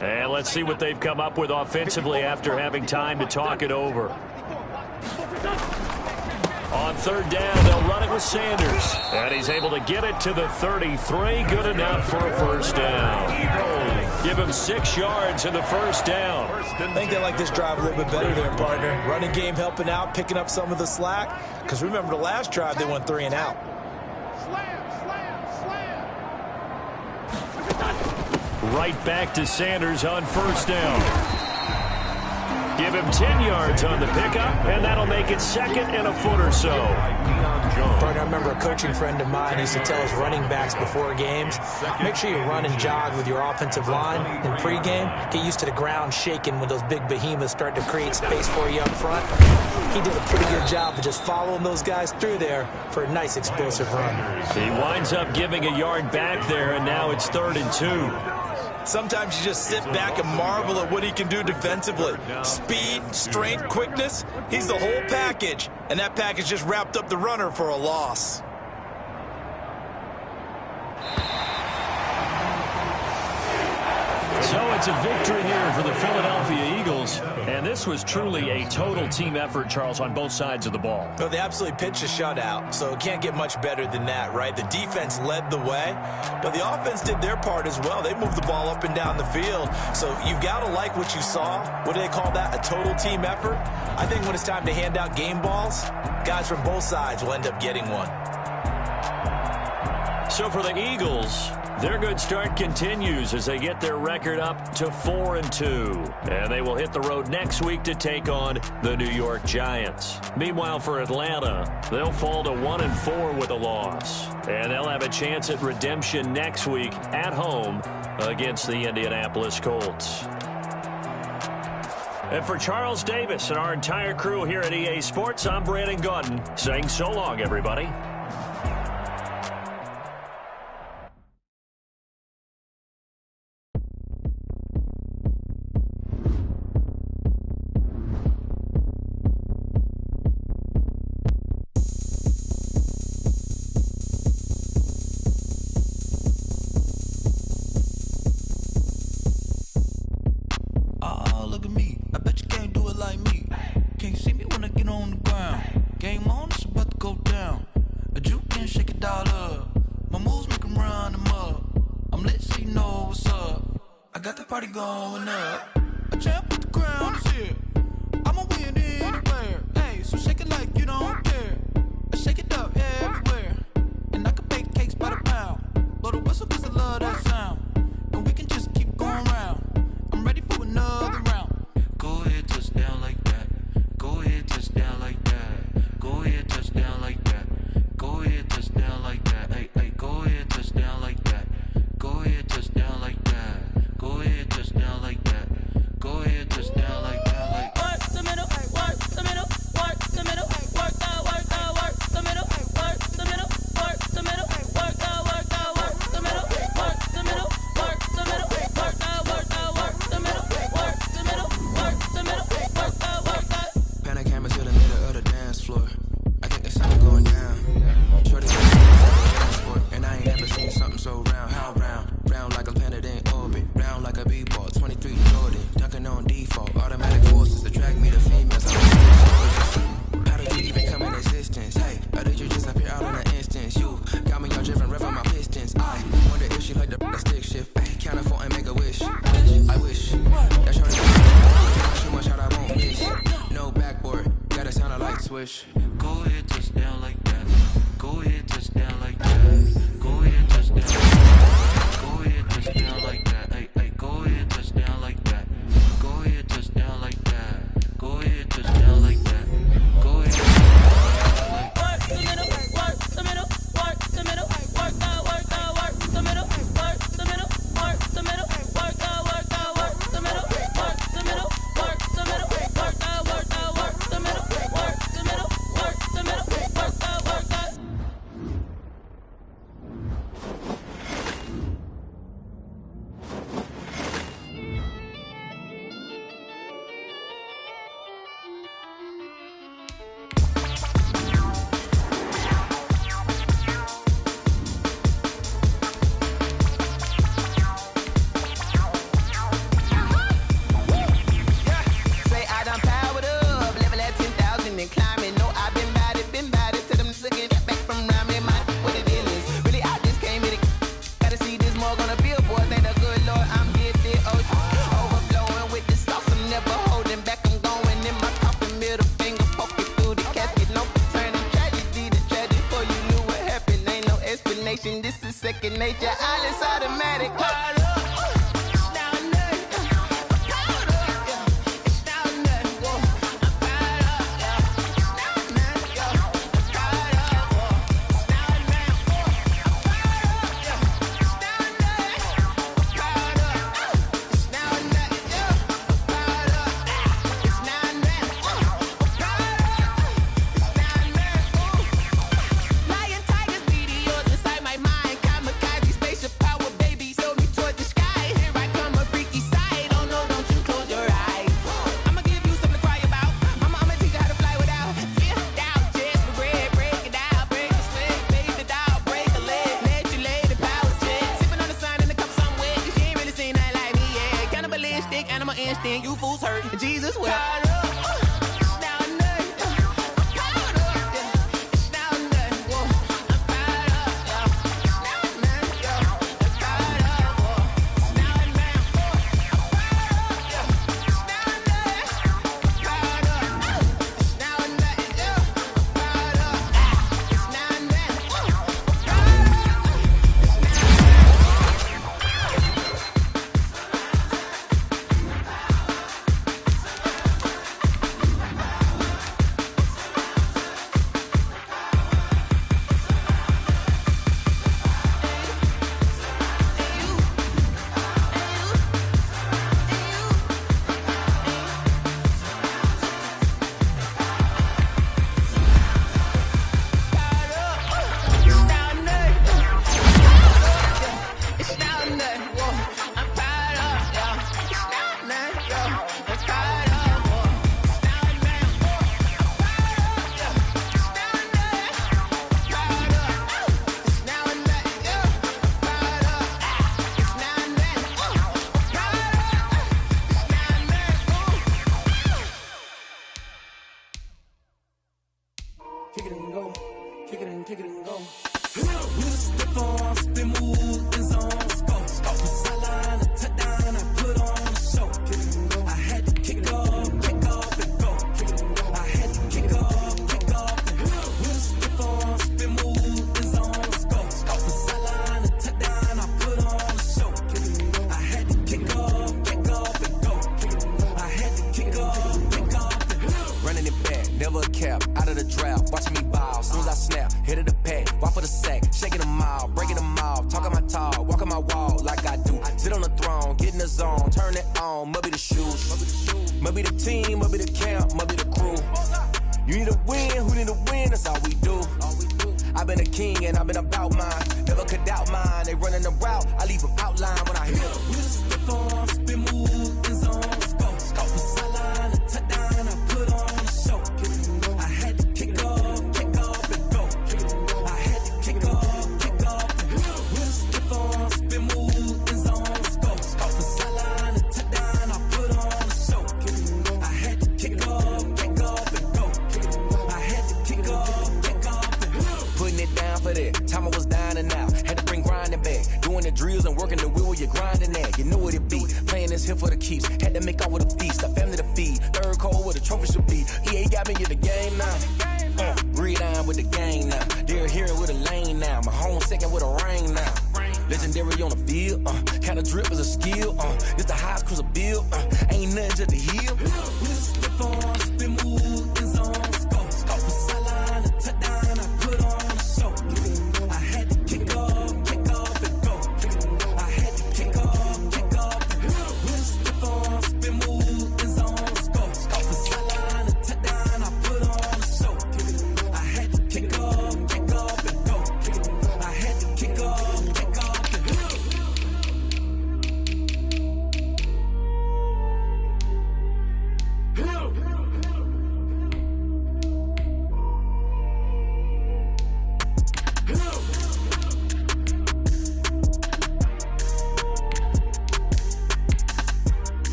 And let's see what they've come up with offensively after having time to talk it over. On 3rd down, they'll run it with Sanders. And he's able to get it to the 33. Good enough for a first down. Give him 6 yards in the first down. I think they like this drive a little bit better there, partner. Running game helping out, picking up some of the slack. Because remember the last drive, they went 3 and out. Right back to Sanders on 1st down. Give him 10 yards on the pickup, and that'll make it 2nd and a foot or so. Partner, I remember a coaching friend of mine used to tell his running backs before games, make sure you run and jog with your offensive line in pregame. Get used to the ground shaking when those big behemoths start to create space for you up front. He did a pretty good job of just following those guys through there for a nice explosive run. He winds up giving a yard back there, and now it's 3rd and 2. Sometimes you just sit back and marvel at what he can do defensively. Speed, strength, quickness, he's the whole package. And that package just wrapped up the runner for a loss. So it's a victory here for the Philadelphia Eagles. And this was truly a total team effort, Charles, on both sides of the ball. Well, they absolutely pitched a shutout, so it can't get much better than that, right? The defense led the way, but the offense did their part as well. They moved the ball up and down the field, so you've got to like what you saw. What do they call that? A total team effort? I think when it's time to hand out game balls, guys from both sides will end up getting one. So for the Eagles, their good start continues as they get their record up to 4-2. And they will hit the road next week to take on the New York Giants. Meanwhile, for Atlanta, they'll fall to 1-4 with a loss. And they'll have a chance at redemption next week at home against the Indianapolis Colts. And for Charles Davis and our entire crew here at EA Sports, I'm Brandon Gaudin saying so long, everybody. going up. A champ with the crown is here. I'ma win anywhere. Hey, so shake it like you don't care. I shake it up everywhere. And I can bake cakes by the pound. Blow the whistle 'cause I love that sound. And we can just keep going round. I'm ready for another round. Go ahead, touch down like that. Go ahead, touch down like that. Go ahead, touch down like that. Go ahead, touch down like that. Hey, hey, go ahead, touch down like that. Go ahead, touch down like that. Go ahead, touch down like that. Go ahead, touch down like that. Like work the middle, work the middle, work the middle, work the middle, work the middle, work the middle, work the middle, work the middle, work the middle, work the middle, work the middle, work the middle, work the. Pan a camera to the middle of the dance floor. I think there's something going down. Shorty got transport, and I ain't never seen something so round. How round? Round like a planet in orbit. Round like a b-ball. 23 Jordan, dunking on default. Automatic forces attract me to females. How did you even come in existence? Hey, or did you just appear out in an instance? You got me all driven, revving my pistons. I wonder if she like the stick shift. Hey, count a four and make a wish. I wish that shorty too much out I won't miss. No backboard, gotta sound a light switch. Go ahead, touch down like that. Go ahead, touch down like that. Go ahead, touch down. Go ahead, touch down like that. Hey, hey, go ahead, touch down like that. Go ahead, touch down like that. Go ahead, touch down like that. Go ahead, touch down like that. Work the middle, work the middle, work the middle, work the middle, work the middle, work the middle, work the middle, work the middle, work the middle, work the middle, work the middle, work the middle, work the middle, work the middle, work the. Say I done powered up, level at 10,000 and climbing. No, I've been bad it, to them looking back from around me. Mind what it is. Really, I just came here to gotta see this more gonna be a boy. Thank the good Lord, I'm gifted. Overflowing with the sauce, I'm never holding back. I'm going in my coffin, middle finger poking through the casket. No turning tragedy to tragic. Before you knew what happened, ain't no explanation. This is second nature. All is automatic. Lion, tigers, meteors inside my mind. Kamikaze, spaceship power, baby, sail me toward the sky. Here I come, a freaky side. Oh no, don't you close your eyes. I'ma give you something to cry about. I'ma teach you how to fly without fear, doubt, just regret. Break it out, break the sweat, baby, the doll, break a leg. Let you lay the power check. Sipping on the sun in the cup somewhere. Cause you ain't really seen nothing like me yet. Cannibalistic, animal instinct. You fools hurt. Jesus will. kick it and go, kick it and kick it and go. We step on, spin, move, and zone, go. Sideline, a touchdown, I put on. never a cap, out of the draft, watching me ball. Soon as I snap, hit of the pack, walk for the sack, shaking them all, breaking them off, talking my talk, walking my wall like I do. Sit on the throne, get in the zone, turn it on, must be the shoes, must be the team, must be the camp, must be the crew. You need a win, who need a win, that's all we do. I've been a king and I've been about mine, never could doubt mine. They running the route, I leave them outline when I hit them. We just step on, spin move, in zone, go. From sideline to touchdown, I put on a show. I had to kick off and go. I had to kick off and go. We just step on, spin move, in zone, go. From sideline to touchdown, I put on a show. I had to kick off and go. I had to kick off and go. Putting it down for that, time I was down and out. Had to bring grinding back, doing the drills and working the wheel where you're grinding at. You know what it be, playing this here for the keeps. Had to make off with a feast, a family to feed. Third cold where the trophy should be. EA got me in the game now. Breed on with the gang now. They're here with a lane now. My home second with a ring now. Legendary on the field, kinda drip is a skill. It's the highest cruiser bill, ain't nothing just to heal. We just step on, spin move, in zone, go. From sideline to touchdown, I put on a show. I had to kick off and go. I had to kick off and go. We just step on, spin move, in zone, go. From sideline to touchdown, I put on a show. I had to kick off and go. I had to kick off and go.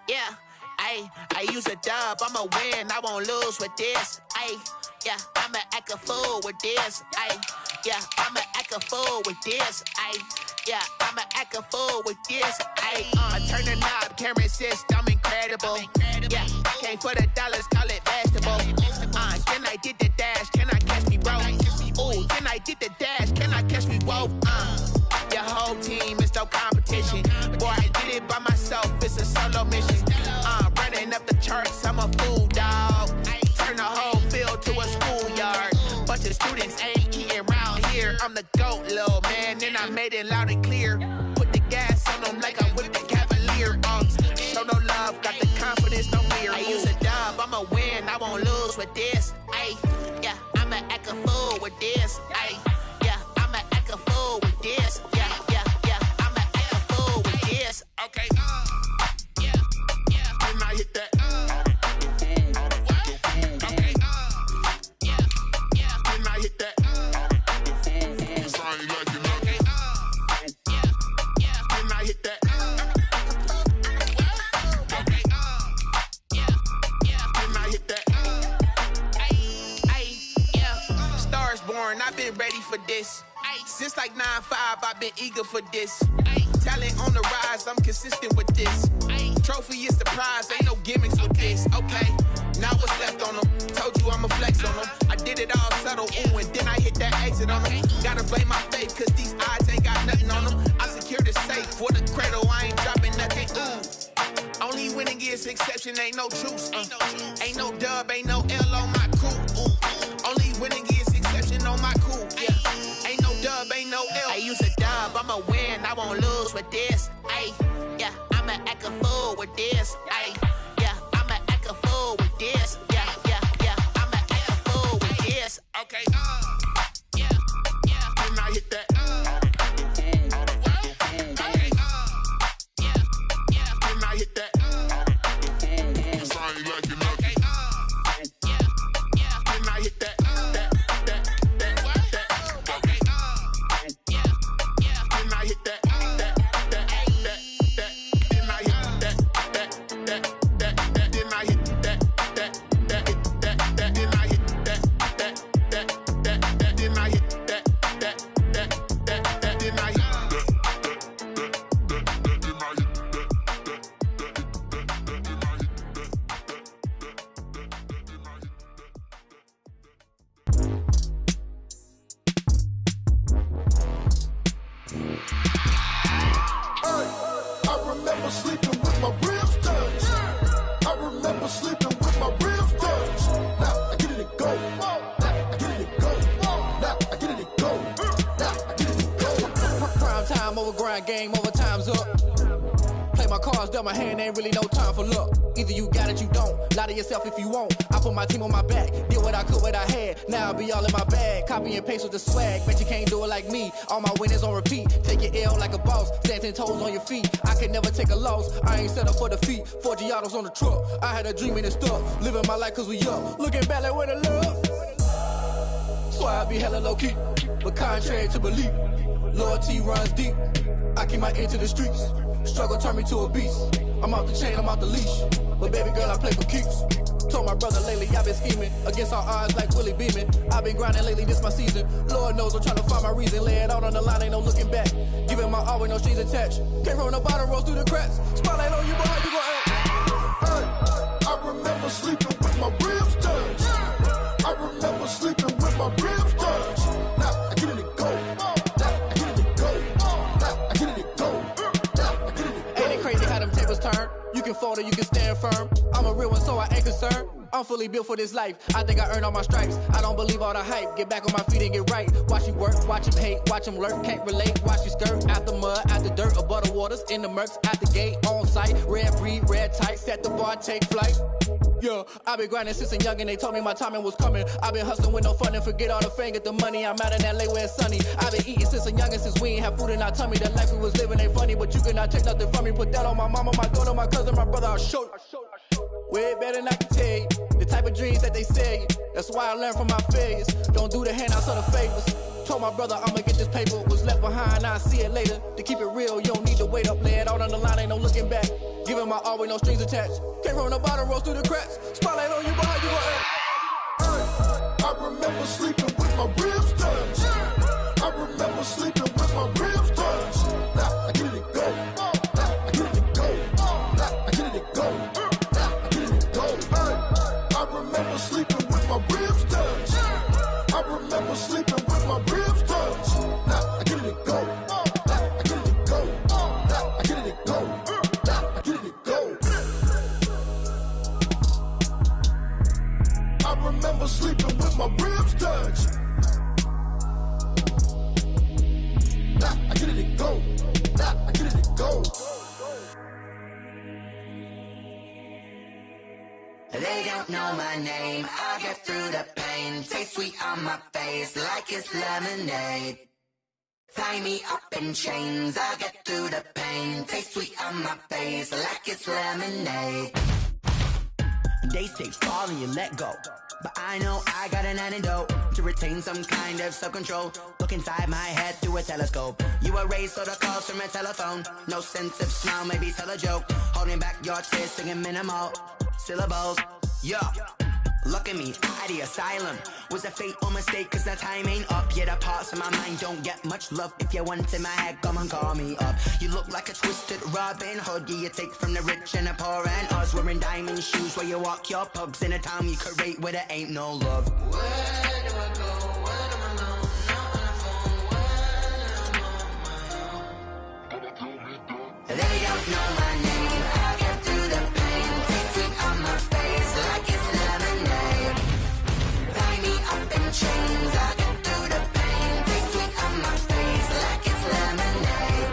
Yeah, I use a dub, I'ma win, I won't lose with this. Yeah, I'ma act a fool with this. Yeah, I'ma act a fool with this. Yeah, I'ma act a fool with this. I turn the knob, can't resist, I'm incredible. Yeah, came for the dollars, call it vegetable. Can I get the dash, can I catch me, bro? Ooh, can I get the dash, can I catch me, whoa? Your whole team is no competition. Boy, I did it by myself, it's a solo mission. Running up the charts, I'm a fool, dog. Turn the whole field to a schoolyard. Bunch of students ain't eating round here. I'm the GOAT, little man, and I made it loud and clear. Put the gas on them like I'm with the Cavalier. Show no love, got the confidence, no fear. I use a dub, I'ma win, I won't lose with this. Yeah, I'ma act a fool with this. Yeah, I'ma act a fool with this. Yeah, I'ma act a fool with this. Okay. When I hit that. Okay. When I hit that. I ain't like it, okay. When I hit that. Okay. When I hit that. Yeah. Stars born, I've been ready for this. Since like 9-5, I've been eager for this. Talent on the rise, I'm consistent with this. Trophy is the prize, ain't no gimmicks with this. Okay, now what's left on them? Told you I'ma flex on them. I did it all subtle, ooh, and then I hit that exit on them. Gotta blame my faith, cause these odds ain't got nothing on them. I secured the safe for the cradle, I ain't dropping nothing, ooh. Only winning is exception, ain't no truce. Ain't no dub, ain't no L on my crew. Ooh. Only winning is exception on my crew. Yeah, ain't no dub, ain't no L. I use a dub, I'ma win, I won't lose with this. Yeah, I'ma act a fool with this. Yeah, I'ma act a fool with this. Yeah, I'ma act a fool with this. Okay. When I hit that. Okay. When I hit that. I ain't like it, okay. When I hit that. Okay. When I hit that. sleeping with my ribs touched. Now I get it and go. Now I get it and go. Now I get it and go. Now I get it and go. Prime time over grind game, over time's up. Play my cards, dealt my hand, ain't really no time for luck. Either you got it, you don't. Lie to yourself if you won't. I put my team on my back, did what I could, what I had. Now I'll be all in my bag. Copy and paste with the swag. Bet you can't do it like me. All my winners on repeat. Take your L like a boss. Stand 10 toes on your feet. I can never take a loss. I ain't set up for defeat. 4 Giottos on the truck. I had a dream and it stuck. Living my life cause we up. Looking back like where the love. So I be hella low key. But contrary to belief, loyalty runs deep. I keep my ear to the streets. Struggle turned me to a beast. I'm off the chain, I'm off the leash. But baby girl, I play for keeps. Told my brother lately, I've been scheming. Against all odds like Willie Beeman. I've been grinding lately, this my season. Lord knows I'm trying to find my reason. Lay it out on the line, ain't no looking back. Giving my all with no strings attached. Came from the bottom, rose through the cracks. Spotlight on you, boy, how you gon' act? Hey, I remember sleeping with my ribs touched. I remember sleeping with my ribs touched. Now I get it and go. Now I get it and go. Now I get it and go. Now I get it and go. Ain't it crazy how them tables turn? You can fold or you can stand firm. I'm a real one, so I ain't concerned. I'm fully built for this life. I think I earned all my stripes. I don't believe all the hype. Get back on my feet and get right. Watch you work, watch him hate, watch him lurk. Can't relate, watch you skirt. Out the mud, out the dirt, above the waters, in the murks, out the gate, on site. Red breed, red tight, set the bar, take flight. Yeah, I been grinding since a young and they told me my timing was coming. I been hustling with no fun and forget all the fame, get the money. I'm out in LA where it's sunny. I been eating since a young and since we ain't have food in our tummy. The life we was living ain't funny, but you cannot take nothing from me. Put that on my mama, my daughter, my cousin, my brother, I'll show you. Way better than I can tell you. The type of dreams that they sell you. That's why I learned from my failures. Don't do the handouts or the favors. Told my brother I'ma get this paper. Was left behind, I'll see it later. To keep it real, you don't need to wait up. Lay it out on the line, ain't no looking back. Giving my all with no strings attached. Came from the bottom, rose through the cracks. Spotlight on you, boy, how you gon' act? Hey, I remember sleeping with my ribs touched. I remember sleeping with my ribs touched. Now I get it and go. Now I get it and go. Now I get it and go. Now I get it and go. Hey, I remember sleeping with my ribs touched. I remember sleeping with my ribs touched. Now I get it and go. Now I get it and go. Now I get it and go. Now I get it and go. I remember sleeping with my ribs touched. Now I get it and go. Now I get it and go. They don't know my name, I get through the pain. Taste sweet on my face like it's lemonade. Tie me up in chains, I get through the pain. Taste sweet on my face like it's lemonade. They say fall and you let go, but I know I got an antidote to retain some kind of self-control. Look inside my head through a telescope. You erase all the calls from a telephone. No sense of smile, maybe tell a joke. Holding back your tears, singing minimal syllables. Yeah, look at me, out of the asylum. Was a fate or mistake, cause the time ain't up. Yeah, the parts of my mind don't get much love. If you want in my head, come and call me up. You look like a twisted Robin Hood. Yeah, you take from the rich and the poor and us. Wearing diamond shoes where you walk your pugs. In a town you create where there ain't no love. Where do I go? Where am I alone? Not on the phone. Where am I on my own? They don't know my name. I get through the pain. Taste sweet on my face like it's lemonade. Tie me up in chains. I get through the pain. Taste sweet on my face like it's lemonade.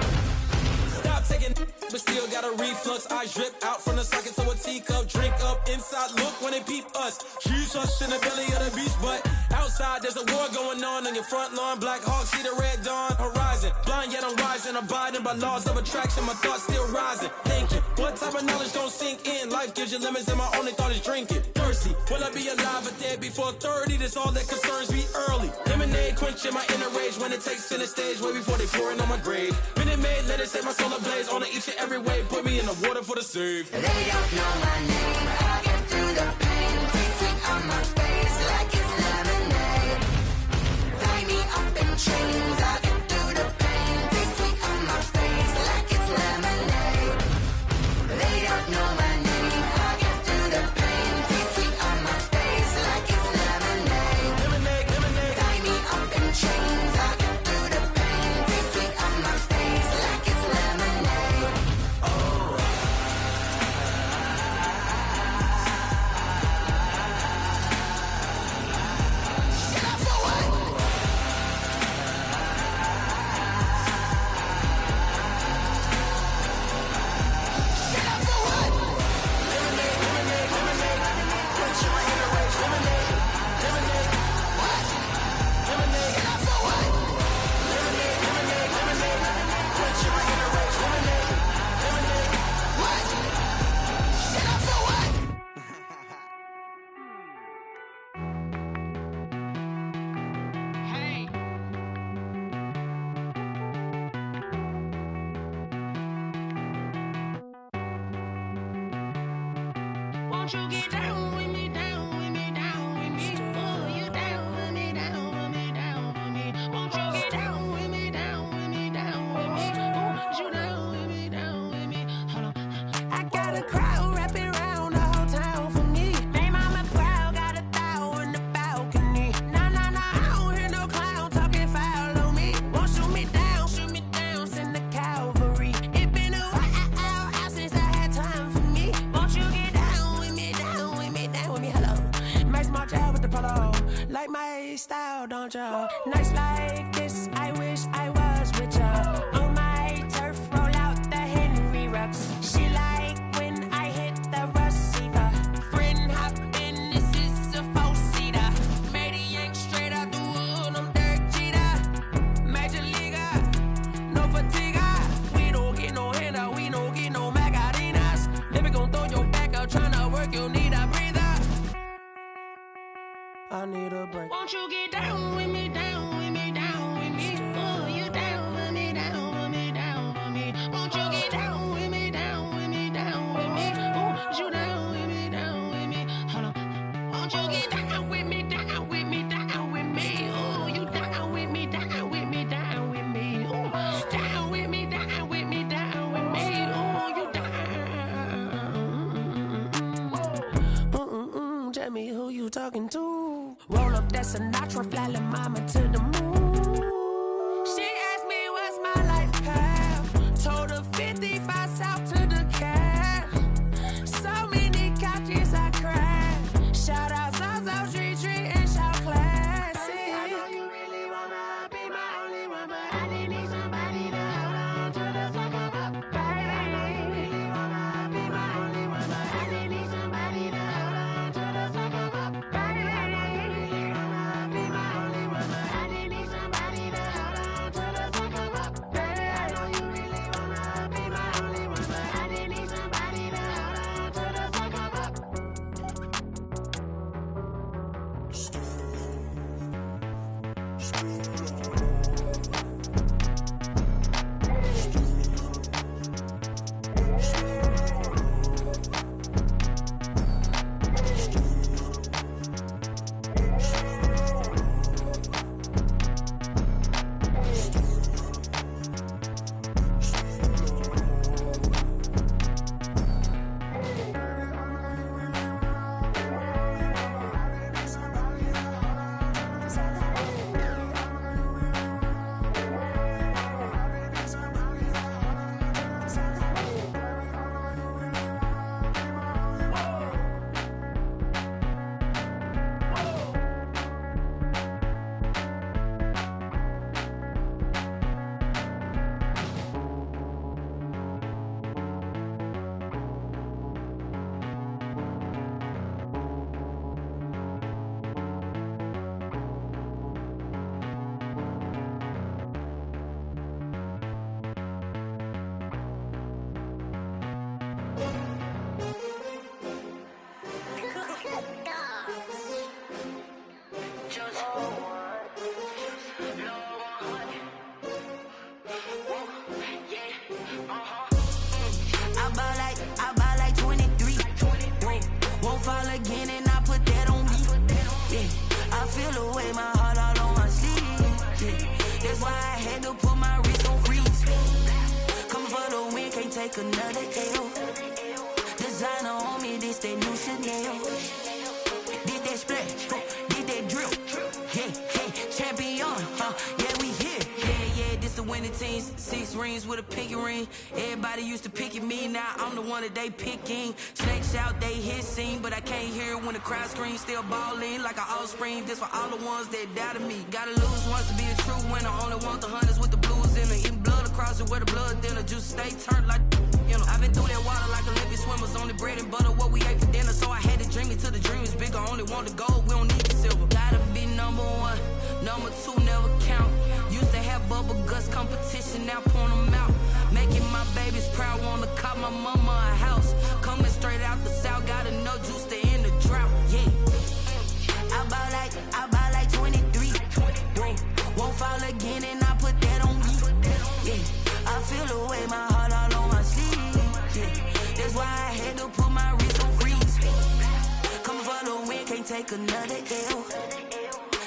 Stop taking, but still got a reflux. Eyes drip out from the socket to a teacup. Drink up inside, look when they peep us. Huge us in the belly of the beach, but outside there's a war going on your front lawn. Black Hawk, see the red dawn horizon. Blind yet I'm rising, abiding by laws of attraction. My thoughts still rising. Thinking, what type of knowledge gon' sink in? Life gives you limits and my only thought is drinking. Thirsty, will I be alive or dead before 30? That's all that concerns me early. Lemonade quenching my inner rage when it takes center stage. Way before they pouring on my grave. Minute Maid, let it set my soul ablaze. On each and every way, put me in the water for the save. They don't know my name. I get through the pain. Taste sweet on my face like it's lemonade. Tie me up in chains. I get through the pain. Taste sweet on my face like it's lemonade. They don't know my name. I get through the pain. Taste sweet on my face like it's lemonade. Lemonade, lemonade. Tie me up in chains. I get through the pain. Taste sweet on my face like it's lemonade. Won't you get down with me, down with me, down with me? Oh, you down with me, down with me, down with me. Won't you get down with me, down with me, down with me? Oh, you down with me, down with me? Hold on. I got a crowd wrapping around the whole town for me. Hey, mama proud, got a thou in the balcony. Nah, nah, nah, I don't hear no clown talking foul on me. Won't shoot me down, send the cavalry. It been a while since I had time for me. Won't you get down with me, down with me, down with me? Hello. Max March out with the polo. Like my style, don't ya? Nights like this, I wish I was with ya. On my turf, roll out the Henry Rux. She like when I hit the receiver. Friend hop in, this is a four-seater. Made a yank straight out the wood, I'm Derek Jeter. Major leaguer, no fatigue. We don't get no handout, we don't get no Macarinas. Never gon' throw your back out, tryna work, you need a breather. I need a break. Won't you get down with me, down with me, down with me? Oh, you down with me, down with me, down with me? Won't you get down with me, down with me, down with me? Oh, you down with me, down with me? Hold on. Won't you get down with me, down with me, down with me? Oh, you down with me, down with me, down with me? Oh, down with me, down with me, down with me? Oh, you down. Tell me who you talking to. Roll up that Sinatra, fly la mama to the moon. She asked me what's my life path. Told her 55 south to the cab. So many couches I cried. Shout out South Street and shout classic. I know you really wanna be my only one, but I didn't need somebody to hold on to the second up. Baby, I know you really wanna be my only one, but I didn't need somebody to hold on to the second up. Baby, I know you really wanna be my only one, but I didn't need somebody to hold on to the second up. Baby, I know you really wanna be my only one, but I didn't need somebody to hold on to the second up. I buy like 23. Won't fall again and I put that on me. Yeah, I feel the way, my heart all on my sleeve. Yeah, that's why I had to put my wrist on freeze. Coming for the win, can't take another L. Designer on me, this that new Chanel. Did that splash, did that drill. Yeah, champion, yeah, we here. Yeah, this the winning team. 6 rings with a pinky ring. Everybody used to pick at me, now I'm the one that they picking. Snakes out, they hit scene, but I can't hear it when the crowd screams. Still balling like an offspring. This for all the ones that doubted me. Gotta lose once to be a true winner. Only want the hunters with the blues in it. Eating blood across it where the blood thinner. Juice stay turned like, you know. I've been through that water like Olympic swimmers. Only bread and butter, what we ate for dinner. So I had to dream it till the dream is bigger. Only want the gold, we don't need the silver. Gotta be number 1, number 2 never count. Used to have bubble guts competition, now point them out. Making my babies proud, wanna cop my mama a house. Coming straight out the south, gotta know juice to end the drought. Yeah, I buy like 23. Won't fall again and I put that on me. Yeah, I feel the way, my heart all on my sleeve. Yeah, that's why I had to put my wrist on freeze. take another L.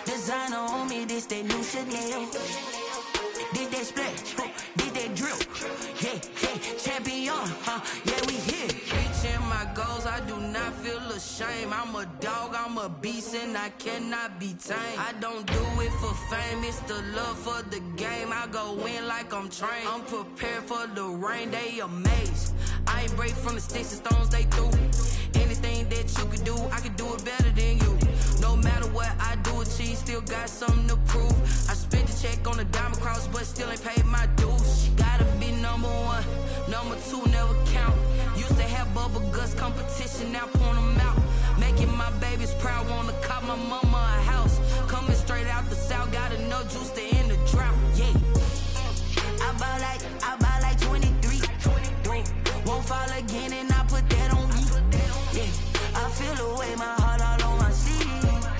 Designer on me, this that new Chanel. Did that splash, did that drill. Yeah, champion, yeah, we here. Reaching my goals, I do not feel ashamed. I'm a dog, I'm a beast, and I cannot be tamed. I don't do it for fame, it's the love for the game. I go in like I'm trained. I'm prepared for the rain, they amazed. I ain't break from the sticks and stones they threw. Anything that you could do, I could do it better than you. No matter what I do, achieve, still got something to prove. I spent the check on the diamond cross, but still ain't paid my dues. Gotta be number one, number two never count. Used to have bubble guts competition, now point them out. Making my babies proud, wanna cop my mama a house. Coming straight out the south, got enough juice to end the drought. Yeah, I buy like 23. Won't fall again, and I put that on me. Yeah, I feel the way, my heart all on my sleeve.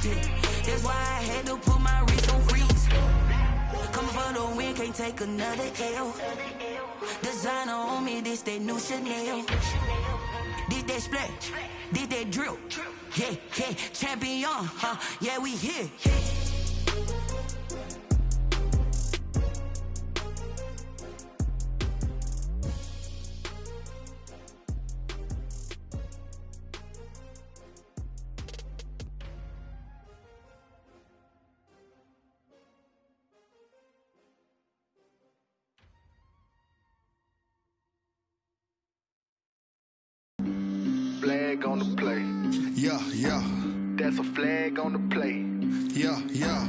Yeah, that's why I had to put my wrist on freeze. Coming for the win, can't take another L. Designer on me, this that new Chanel. Did that splash, did that drill. Yeah, champion, yeah, we here. Flag on the play. Yeah. That's a flag on the play. Yeah.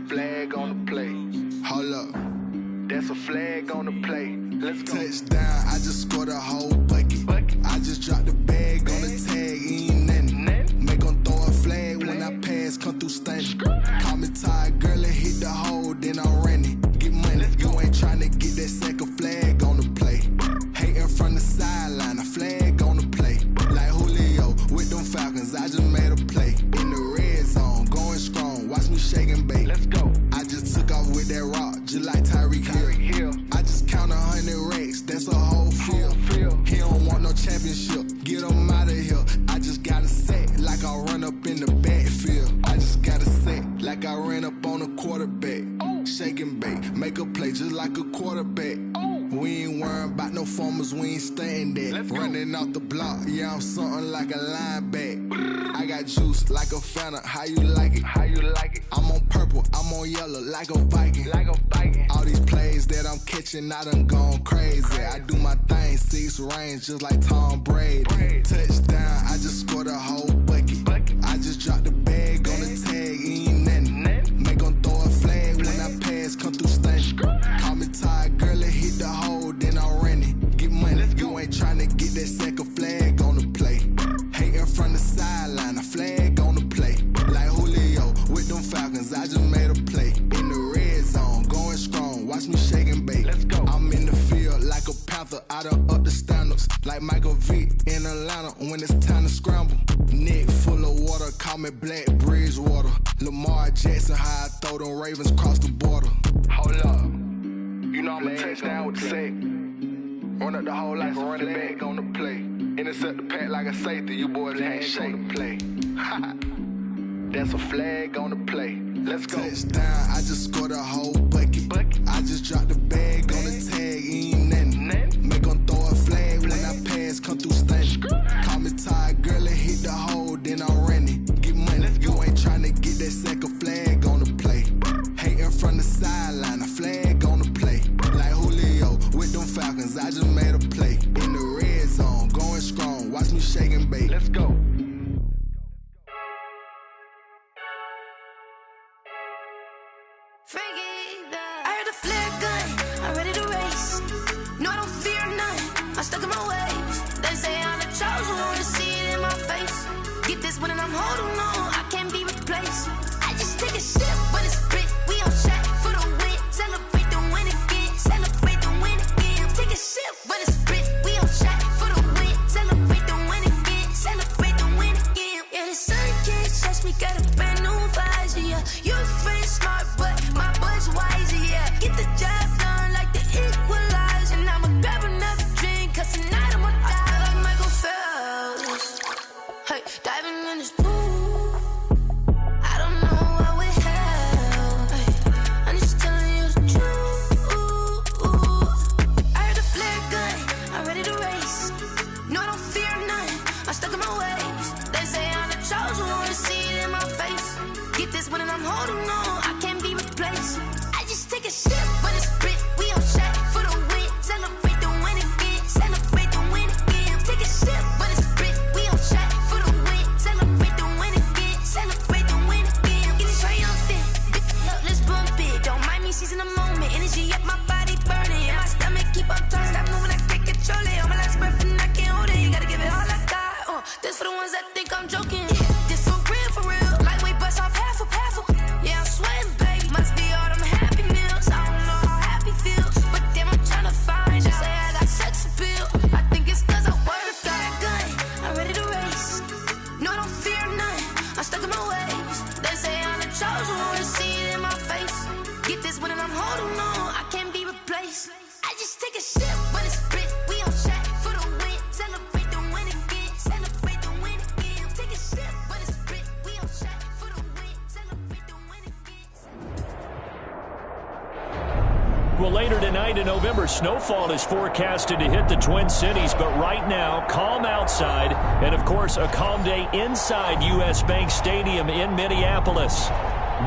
Flag on the play. Hold up. That's a flag on the play. Let's go. Touchdown, I just scored a whole bucket. I just dropped the bag on the tag, ain't nothing. Make them throw a flag when I pass, come through stunning. Call me tired, girl, and hit the hole, then I'm running. Get money, you ain't trying to get that second flag on the play. Hating from the sideline, a flag on the play. Like Julio with them Falcons, I just made a play. In the red zone, going strong, watch me shake and bake. Let's go. I just took off with that rock, just like Tyreek Hill. I just count 100 racks, that's a whole field. He don't want no championship, get him out of here. I just got a set, like I run up in the backfield. I just got a set, like I ran up on a quarterback. Shake and bake, make a play just like a quarterback. We ain't worrying about no formers, we ain't staying there. Running off the block, yeah, I'm something like a linebacker. I got juice like a Fanta, how you like it? I'm on purple, I'm on yellow, like a Viking. All these plays that I'm catching, I done gone crazy. I do my thing, 6 range, just like Tom Brady. Touchdown, I just scored a whole bucket. I just dropped the bag on the tag, ain't nothing. Make them throw a flag when I pass, come through stunning. Call me tired, girl, and hit the hole, then I'm running. Get money, you ain't trying to get that second flag on the play. Hating from the sideline, a flag on the play. Like Julio with them Falcons, I just made a play. In the red zone, going strong, watch me shake and bake. Let's go. I'm in the field like a Panther, I done up the standards. Like Michael Vick in Atlanta when it's time to scramble. Neck full of water, call me Black Bridgewater. Lamar Jackson, how I throw them Ravens cross the border. Hold up, you know I'm a touchdown with the sack. Run up the whole like a running back on the play. Intercept the pack like a safety, you boys ain't shake the play. That's a flag on the play. Let's go. Touchdown, I just scored a whole bucket. I just dropped the bag on the tag, ain't nothing. Make them throw a flag when I pass, come through stunning. Call me tired, girl, and hit the hole, then I'm running. Get money, you ain't trying to get that second flag on the play. Hating from the sideline, a flag on the play. Like Julio with them Falcons, I just made a play. In the red zone, going strong, watch me shake and bake. Let's go. I heard a flare gun, I'm ready to race. No, I don't fear none, I'm stuck in my ways. They say I'm the chosen one, to see it in my face. Get this one and I'm holding on, I can't be replaced. I just take a sip when it's spit, we on track for the win. Celebrate the win again, celebrate the win again. Take a sip when it's spit, we on track for the win. Celebrate the win again, celebrate the win again. Yeah, the sun can't touch me, got a brand new visor, yeah. You're friend smart, but my butt's wiser, yeah. Get the job done like the equalizer. And I'ma grab another drink, cause tonight I'ma die like Michael Phelps. Hey, diving in this pool. I'm holding on, I can't be replaced. I just take a sip, but it's split. We on shot for the win. Celebrate the win again. Celebrate the win again. Take a sip, but it's split. We on shot for the win. Celebrate the win again. Celebrate the win again. Get it triumphant. Look, let's bump it. Don't mind me seizing the moment. Energy up my body burning. And my stomach keep on turning. Stop moving, I can't control it. On my last breath and I can't hold it. You gotta give it all I got. This for the ones that think I'm joking. This for real, for real. Lightweight bust off half a. Yeah, I'm sweating, baby. Must be all them happy meals. I don't know how happy feels, but damn, I'm trying to find. She say I got sex appeal. I think it's 'cause I work. Got a gun, I'm ready to race. No, I don't fear none. I'm stuck in my ways. They say I'm the chosen one. See it in my face. Get this one and I'm holding on. I can't be replaced. I just take a sip, but it's split. We on shot for the win. Celebrate the win again. Celebrate the win again. Take a sip, but it's split. We on shot for the win. Celebrate the win again. Well, later tonight in November, snowfall is forecasted to hit the Twin Cities, but right now, calm outside, and of course, a calm day inside U.S. Bank Stadium in Minneapolis.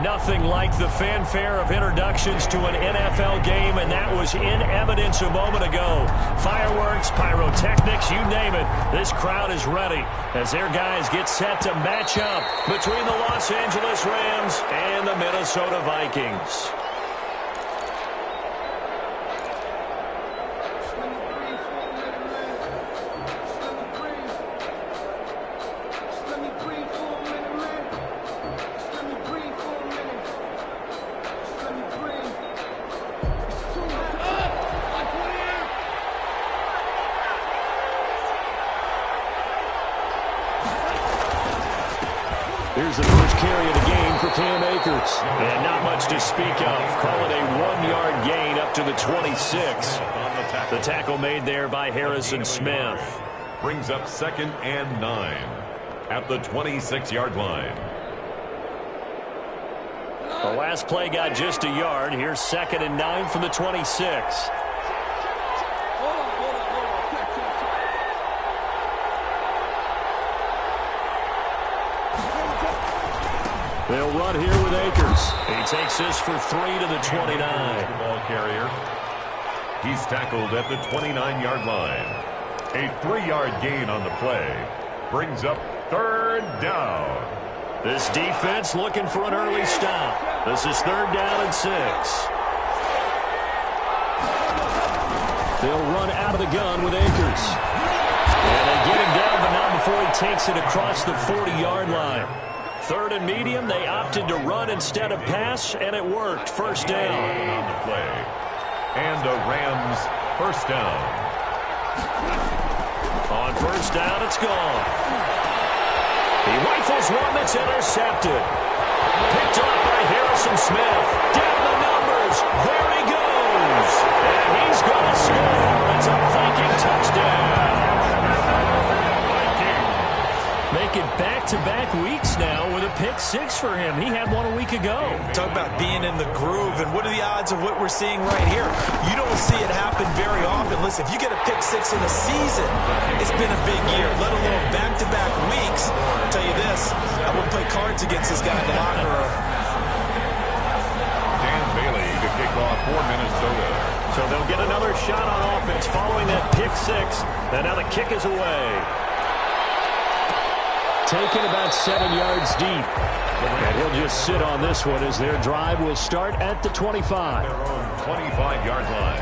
Nothing like the fanfare of introductions to an NFL game, and that was in evidence a moment ago. Fireworks, pyrotechnics, you name it. This crowd is ready as their guys get set to match up between the Los Angeles Rams and the Minnesota Vikings. Here's the first carry of the game for Cam Akers. And not much to speak of. Call it a 1-yard gain up to the 26. The tackle made there by Harrison Smith. Brings up 2nd and 9 at the 26-yard line. The last play got just a yard. Here's 2nd and 9 from the 26. They'll run here with Akers. He takes this for 3 to the 29. Ball carrier. He's tackled at the 29-yard line. A 3-yard gain on the play. Brings up 3rd down. This defense looking for an early stop. This is 3rd down and 6. They'll run out of the gun with Akers. And they get him down, but not before he takes it across the 40-yard line. 3rd and medium, they opted to run instead of pass, and it worked. 1st down. On the play. And a Rams 1st down. On 1st down, it's gone. He rifles one that's intercepted. Picked up by Harrison Smith. Down the numbers. There he goes. And he's going to score. It's a Viking touchdown. Make it back-to-back weeks now with a pick 6 for him. He had one a week ago. Talk about being in the groove, and what are the odds of what we're seeing right here? You don't see it happen very often. Listen, if you get a pick 6 in a season, it's been a big year, let alone back-to-back weeks. I'll tell you this, I wouldn't play cards against this guy in the locker room. Dan Bailey to kick off for Minnesota. So they'll get another shot on offense following that pick 6, and now the kick is away. Taken about 7 yards deep. And he'll just sit on this one as their drive will start at the 25. Their own 25-yard line.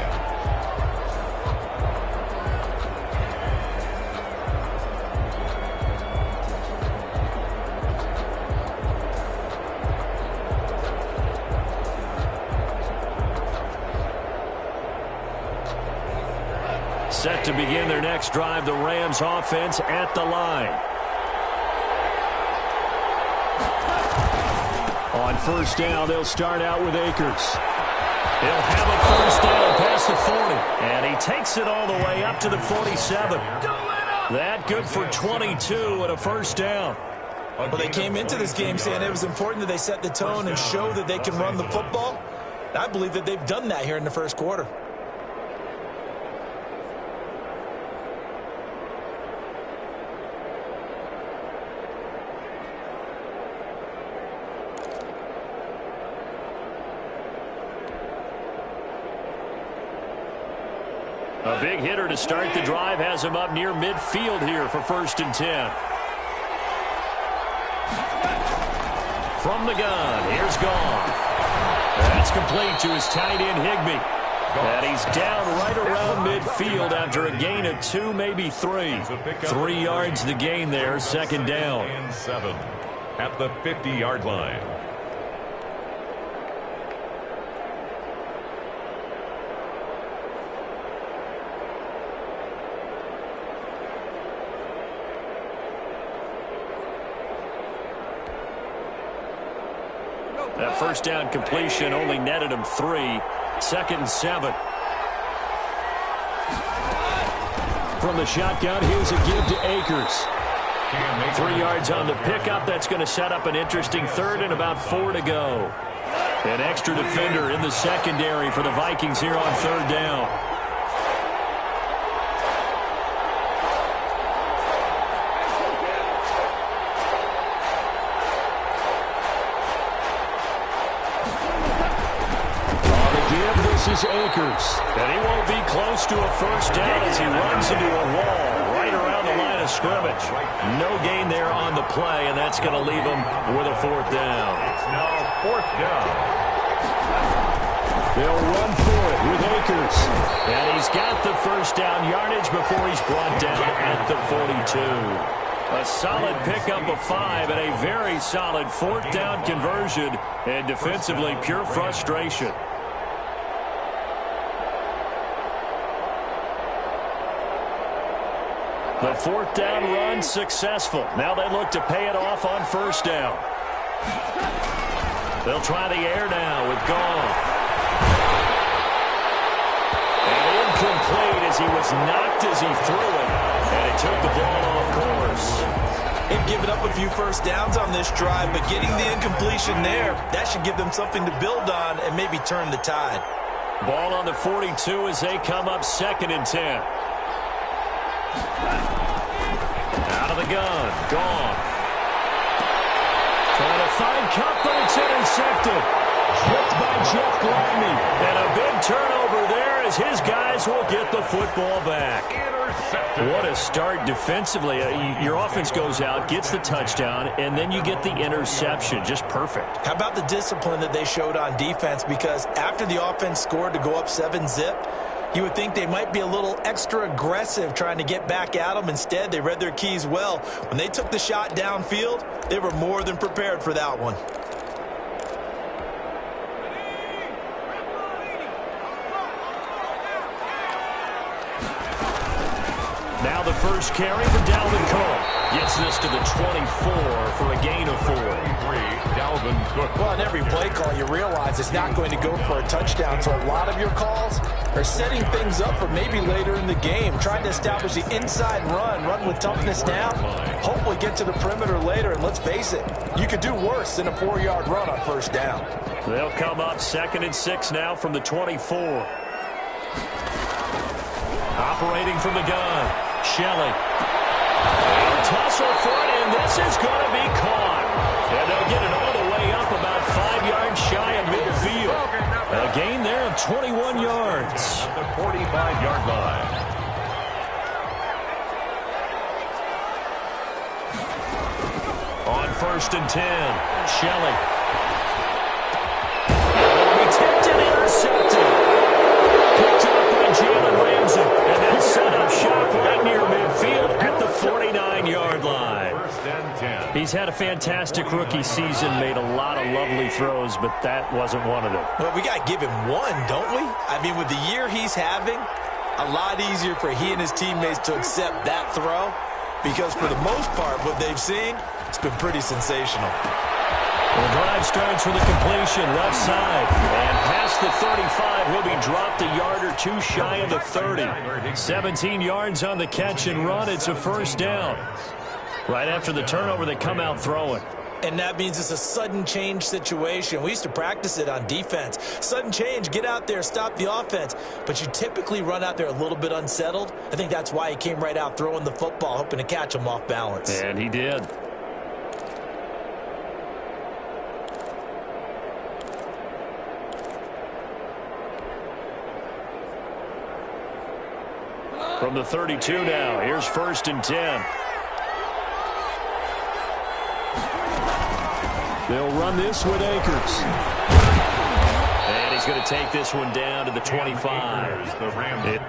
Set to begin their next drive, the Rams offense at the line. On 1st down, they'll start out with Akers. He'll have a 1st down past the 40. And he takes it all the way up to the 47. That good for 22 and a 1st down. Well, they came into this game saying it was important that they set the tone and show that they can run the football. I believe that they've done that here in the 1st quarter. A big hitter to start the drive has him up near midfield here for 1st and 10. From the gun, here's Goff. That's complete to his tight end, Higbee. And he's down right around midfield after a gain of 2, maybe 3. 3 yards the gain there, 2nd down. And 7 at the 50-yard line. That 1st down completion only netted him 3. 2nd and 7. From the shotgun, here's a give to Akers. 3 yards on the pickup. That's going to set up an interesting 3rd and about 4 to go. An extra defender in the secondary for the Vikings here on 3rd down. This is Akers, and he won't be close to a 1st down as he runs into a wall right around the line of scrimmage. No gain there on the play, and that's going to leave him with a 4th down. It's now 4th down. They'll run for it with Akers, and he's got the 1st down yardage before he's brought down at the 42. A solid pickup of 5 and a very solid 4th down conversion, and defensively pure frustration. The 4th down run successful. Now they look to pay it off on 1st down. They'll try the air now with Goff. And incomplete as he was knocked as he threw it. And he took the ball off course. They've given up a few 1st downs on this drive, but getting the incompletion there, that should give them something to build on and maybe turn the tide. Ball on the 42 as they come up 2nd and 10. Out of the gun, Goff. Trying to find Cup, but it's intercepted. Picked by Jeff Gladney. And a big turnover there as his guys will get the football back. What a start defensively. Your offense goes out, gets the touchdown, and then you get the interception. Just perfect. How about the discipline that they showed on defense? Because after the offense scored to go up 7-zip, you would think they might be a little extra aggressive trying to get back at them. Instead, they read their keys well. When they took the shot downfield, they were more than prepared for that one. Now the 1st carry for Dalvin Cook. Gets this to the 24 for a gain of 4. Dalvin Cook. Well, in every play call, you realize it's not going to go for a touchdown. So a lot of your calls are setting things up for maybe later in the game, trying to establish the inside run with toughness now, hopefully get to the perimeter later. And let's face it, you could do worse than a 4-yard run on 1st down. They'll come up 2nd and 6 now from the 24. Operating from the gun, Shelley. Tussle for it, and this is going to be caught. And they'll get it all the way up about 5 yards shy of midfield. A gain there of 21 yards. At the 45-yard line. On 1st and 10, Shelley. Will be tipped and intercepted. Picked up by Jalen Ramsey. And then set up shop right near midfield at the 49-yard line. 1st and 10. He's had a fantastic rookie season, made a lot of lovely throws, but that wasn't one of them. Well, we got to give him one, don't we? I mean, with the year he's having, a lot easier for he and his teammates to accept that throw because for the most part, what they've seen, it's been pretty sensational. The drive starts with a completion left side. And past the 35, he'll be dropped a yard or 2 shy of the 30. 17 yards on the catch and run. It's a 1st down. Right after the turnover, they come out throwing. And that means it's a sudden change situation. We used to practice it on defense. Sudden change, get out there, stop the offense. But you typically run out there a little bit unsettled. I think that's why he came right out throwing the football, hoping to catch him off balance. And he did. From the 32 now, here's 1st and 10. They'll run this with Akers. And he's going to take this one down to the 25. The Rams.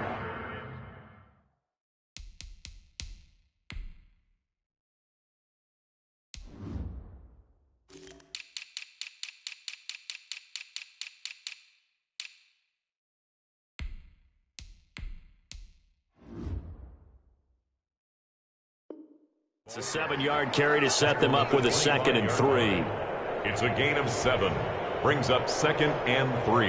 It's a 7-yard carry to set them up with a 2nd and 3. It's a gain of 7. Brings up 2nd and 3.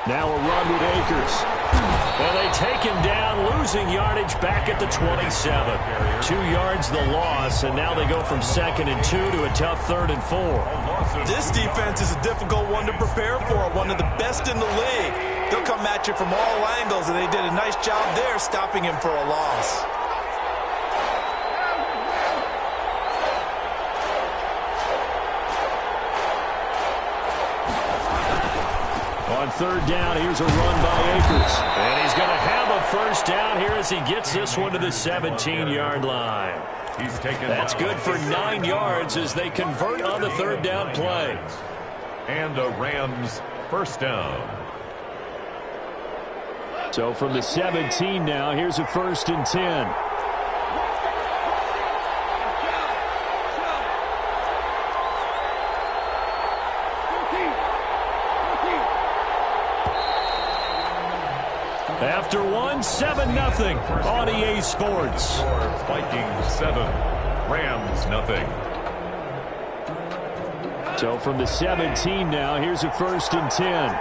Now a run with Akers. Well, they take him down, losing yardage back at the 27. 2 yards the loss, and now they go from 2nd and 2 to a tough 3rd and 4. This defense is a difficult one to prepare for, one of the best in the league. They'll come at you from all angles, and they did a nice job there stopping him for a loss. On 3rd down, here's a run by Akers. And he's going to have a 1st down here as he gets this one to the 17-yard line. He's taken. That's good for 9 yards as they convert on the 3rd down play. And a Rams 1st down. So from the 17 now, here's a 1st and 10. After 7-0 on EA Sports. Vikings 7, Rams nothing. So from the 17 now, here's a 1st and 10.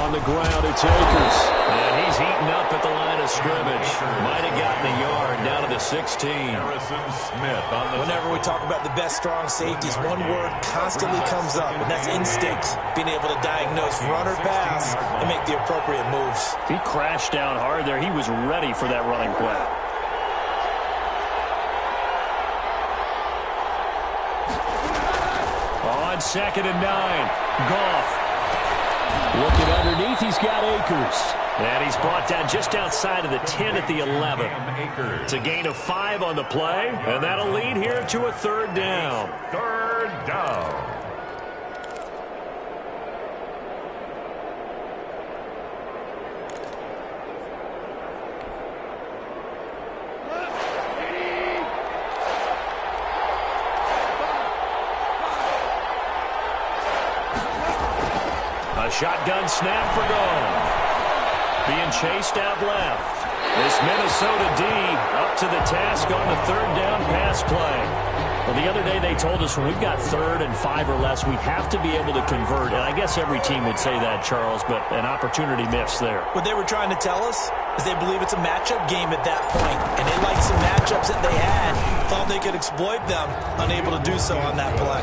On the ground, it's Akers. And he's heating up at the line of scrimmage. Might have gotten a yard down to the 16. Harrison Smith on the. Whenever we talk about the best strong safeties, one word constantly comes up, and that's instinct. Being able to diagnose run or pass and make the appropriate moves. He crashed down hard there. He was ready for that running play. On 2nd and 9, Goff. Looking underneath, he's got Akers. And he's brought down just outside of the 10 at the 11. It's a gain of 5 on the play, and that'll lead here to a 3rd down. 3rd down. A shotgun snap for Goff. Being chased out left. This Minnesota D up to the task on the 3rd down pass play. Well, the other day they told us when we've got 3rd and 5 or less, we have to be able to convert. And I guess every team would say that, Charles, but an opportunity missed there. What they were trying to tell us is they believe it's a matchup game at that point. And they liked some matchups that they had, thought they could exploit them, unable to do so on that play.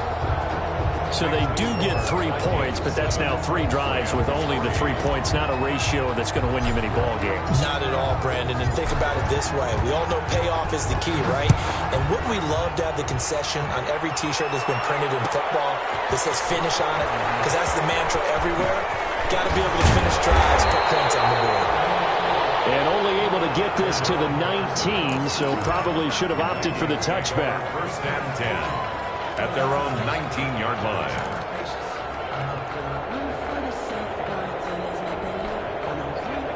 So they do get 3 points, but that's now 3 drives with only the 3 points, not a ratio that's going to win you many ball games. Not at all, Brandon. And think about it this way. We all know payoff is the key, right? And wouldn't we love to have the concession on every T-shirt that's been printed in football that says finish on it? Because that's the mantra everywhere. Got to be able to finish drives, put points on the board. And only able to get this to the 19, so probably should have opted for the touchback. 1st and 10. At their own 19-yard line.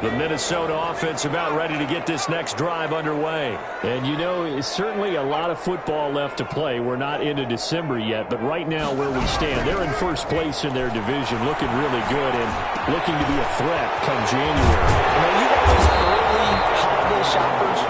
The Minnesota offense about ready to get this next drive underway. And, you know, it's certainly a lot of football left to play. We're not into December yet, but right now where we stand, they're in 1st place in their division, looking really good and looking to be a threat come January. You know, you want those early holiday shoppers?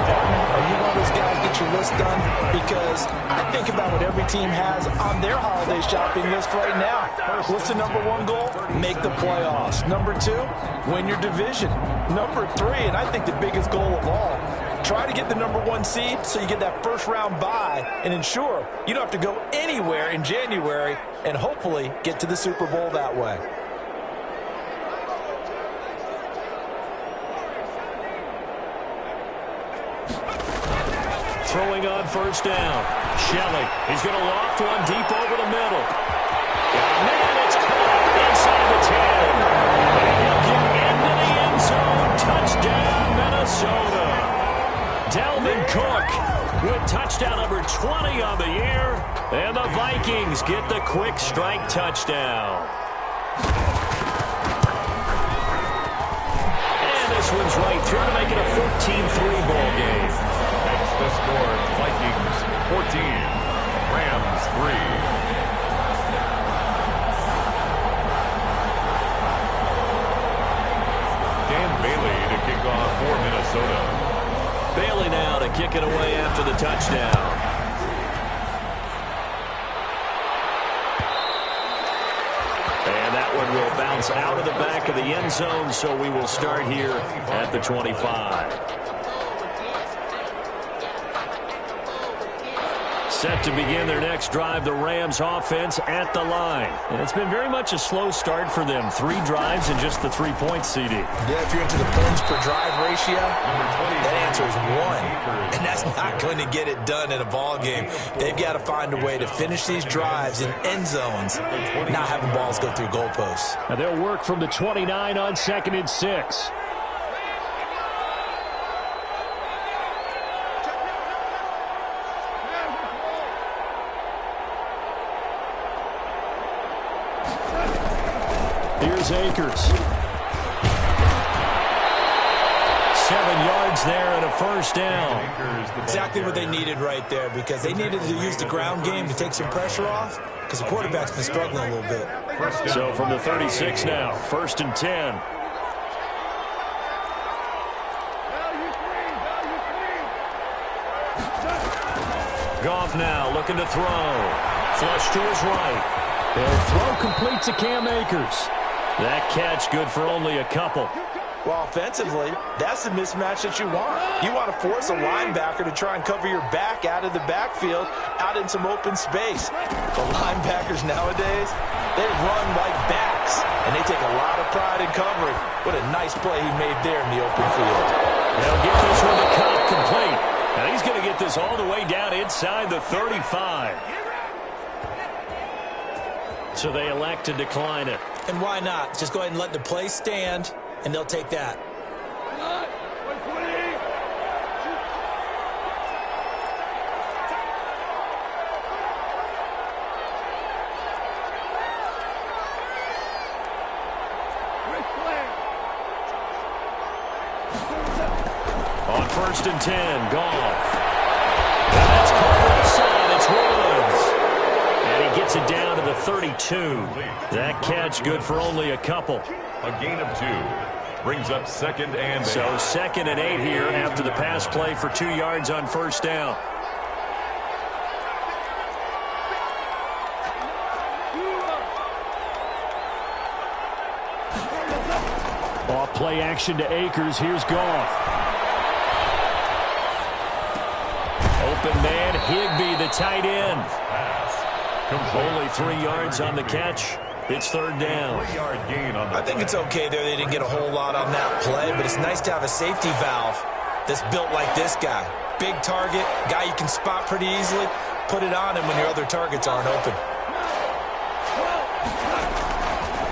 Are you one of those guys get your list done? Because I think about what every team has on their holiday shopping list right now. What's the number 1 goal? Make the playoffs. Number 2, win your division. Number 3, and I think the biggest goal of all, try to get the number 1 seed so you get that 1st round bye and ensure you don't have to go anywhere in January and hopefully get to the Super Bowl that way. throwing on first down. Shelley, he's going to loft one deep over the middle. Man, it's caught inside the 10. And he'll get into the end zone. Touchdown, Minnesota. Dalvin Cook with touchdown number 20 on the year. And the Vikings get the quick strike touchdown. And this one's right through to make it a 14-3 ball game. That's the score. Vikings 14, Rams 3. For Minnesota. Bailey now to kick it away after the touchdown. And that one will bounce out of the back of the end zone, so we will start here at the 25. Set to begin their next drive, the Rams offense at the line. And it's been very much a slow start for them. 3 drives and just the 3 points, CD. Yeah, if you're into the points per drive ratio, that answer is 1. And that's not going to get it done in a ball game. They've got to find a way to finish these drives in end zones, not having balls go through goalposts. Now they'll work from the 29 on 2nd and 6. Here's Akers. 7 yards there and a first down. Exactly what they needed right there, because they needed to use the ground game to take some pressure off, because the quarterback's been struggling a little bit. So from the 36 now, 1st and 10. Goff now looking to throw. Flush to his right. They'll throw complete to Cam Akers. That catch good for only a couple. Well, offensively, that's the mismatch that you want. You want to force a linebacker to try and cover your back out of the backfield, out in some open space. The linebackers nowadays, they run like backs, and they take a lot of pride in covering. What a nice play he made there in the open field. They'll get this one to Cobb complete. Now he's going to get this all the way down inside the 35. So they elect to decline it. And why not? Just go ahead and let the play stand, and they'll take that. On 1st and 10, Goff. And that's caught outside. It's Woods. And he gets it down to the 32. That catch good for only a couple. A gain of 2. Brings up 2nd and 8. So 2nd and 8 here after the pass play for 2 yards on first down. Off play action to Akers. Here's Goff. Open man, Higbee, the tight end. Only 3 yards on the catch. It's 3rd down. 3-yard gain on the I think it's okay there. They didn't get a whole lot on that play, but it's nice to have a safety valve that's built like this guy. Big target, guy you can spot pretty easily. Put it on him when your other targets aren't open.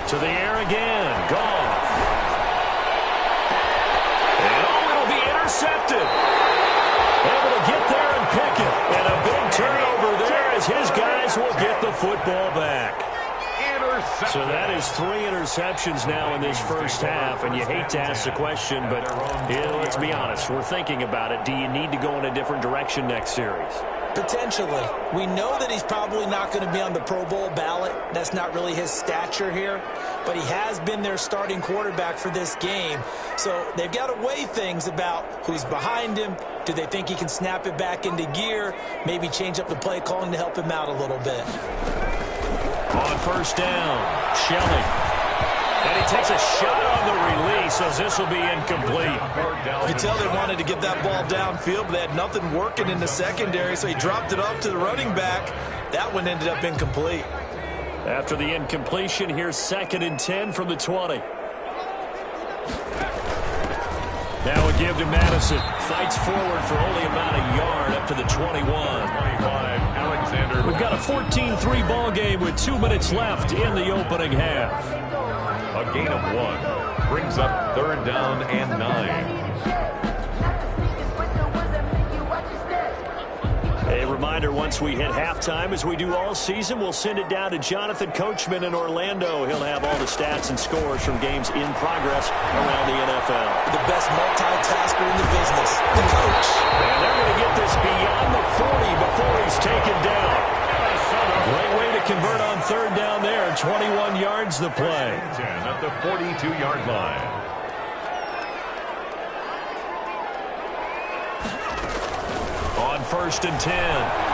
To the air again. Goff. And it'll be intercepted. Able to get there and pick it. And a big turnover there as his guys will get the football back. So that is 3 interceptions now in this first half, and you hate to ask the question, but let's be honest, we're thinking about it. Do you need to go in a different direction next series? Potentially. We know that he's probably not going to be on the Pro Bowl ballot. That's not really his stature here, but he has been their starting quarterback for this game. So they've got to weigh things about who's behind him. Do they think he can snap it back into gear? Maybe change up the play calling to help him out a little bit. On first down, Shelley. And he takes a shot on the release as this will be incomplete. You can tell they wanted to get that ball downfield, but they had nothing working in the secondary, so he dropped it off to the running back. That one ended up incomplete. After the incompletion, here's 2nd and 10 from the 20. Now a give to Madison. Fights forward for only about a yard up to the 21. 25, Alexander. We've got a 14-3 ball game with 2 minutes left in the opening half. A gain of 1 brings up 3rd down and 9. A reminder, once we hit halftime, as we do all season, we'll send it down to Jonathan Coachman in Orlando. He'll have all the stats and scores from games in progress around the NFL. The best multitasker in the business, the coach. And they're going to get this beyond the 40 before he's taken down. Great way to convert on 3rd down there. 21 yards the play. 10 at the 42-yard line. On 1st and 10,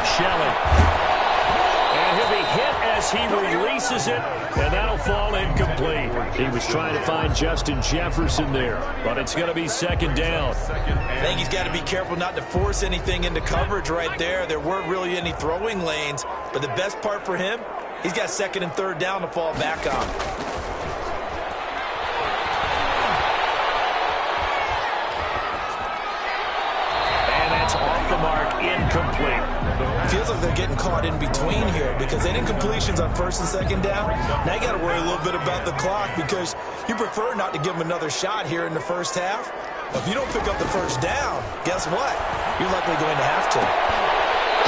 Shelley. And he'll be hit as he releases it, and that'll fall incomplete. He was trying to find Justin Jefferson there, but it's going to be 2nd down. I think he's got to be careful not to force anything into coverage right there. There weren't really any throwing lanes, but the best part for him, he's got 2nd and 3rd down to fall back on. Incomplete. Feels like they're getting caught in between here because they didn't completions on 1st and 2nd down. Now you got to worry a little bit about the clock because you prefer not to give them another shot here in the 1st half. If you don't pick up the 1st down, guess what? You're likely going to have to.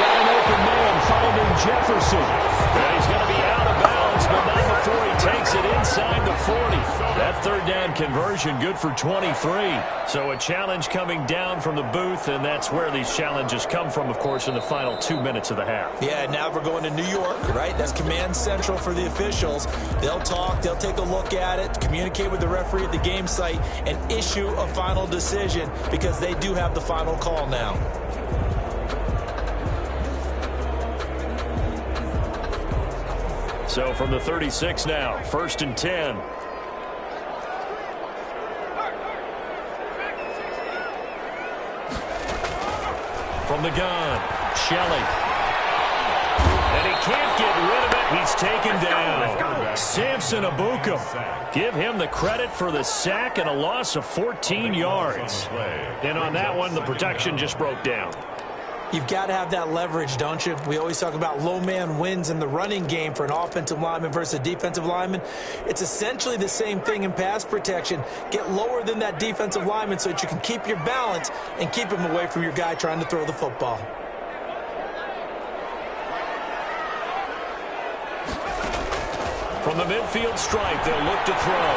Got an open man finding Jefferson. And he's going to be out of bounds, but not before he takes it inside the 40. That 3rd down conversion good for 23. So a challenge coming down from the booth, and that's where these challenges come from, of course, in the final 2 minutes of the half. Yeah, now we're going to New York, right? That's command central for the officials. They'll talk, they'll take a look at it, communicate with the referee at the game site, and issue a final decision because they do have the final call now. So from the 36 now, 1st and 10. From the gun, Shelley. And he can't get rid of it. He's taken down. Samson Abukum. Give him the credit for the sack and a loss of 14 yards. And on that one, the protection just broke down. You've got to have that leverage, don't you? We always talk about low man wins in the running game for an offensive lineman versus a defensive lineman. It's essentially the same thing in pass protection. Get lower than that defensive lineman so that you can keep your balance and keep him away from your guy trying to throw the football. From the midfield stripe, they'll look to throw.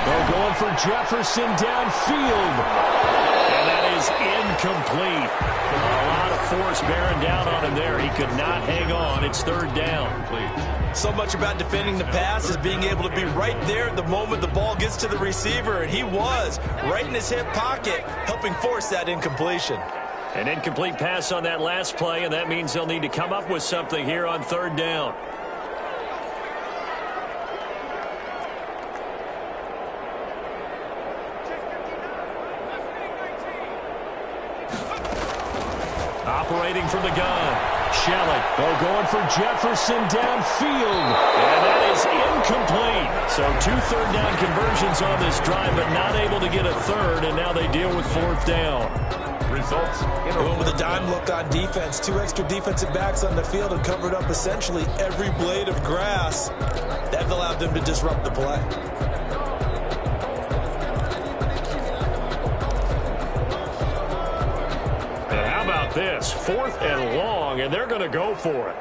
They're going for Jefferson downfield. And that is incomplete. A lot of force bearing down on him there. He could not hang on. It's 3rd down. So much about defending the pass is being able to be right there at the moment the ball gets to the receiver. And he was right in his hip pocket, helping force that incompletion. An incomplete pass on that last play, and that means they'll need to come up with something here on 3rd down. Operating from the gun, Shelley. They're going for Jefferson downfield. And that is incomplete. So 2 3rd down conversions on this drive, but not able to get a 3rd, and now they deal with 4th down. Results. Going with a dime look on defense. 2 extra defensive backs on the field and covered up essentially every blade of grass. That allowed them to disrupt the play. This 4th and long, and they're going to go for it.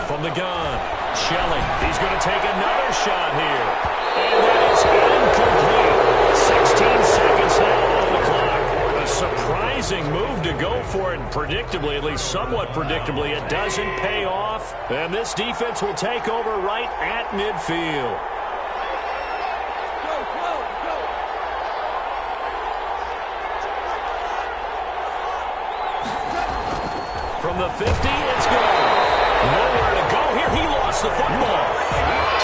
From the gun, Shelley. He's going to take another shot here. And that is incomplete. 16 seconds now on the clock. A surprising move to go for it, and predictably, at least somewhat predictably, it doesn't pay off. And this defense will take over right at midfield. From the 50, it's gone. Nowhere to go Oh, here he lost the football.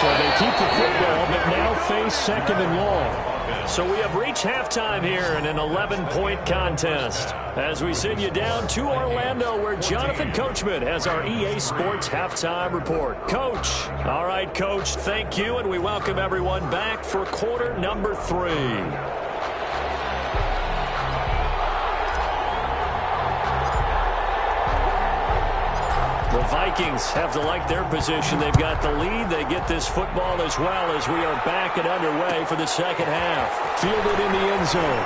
So they keep the football, but now face second and long. So we have reached halftime here in an 11-point contest. As we send you down to Orlando, where Jonathan Coachman has our EA Sports halftime report. Coach. All right, Coach, thank you, and we welcome everyone back for quarter number 3. The Vikings have to like their position. They've got the lead. They get this football as well as we are back and underway for the second half. Fielded in the end zone.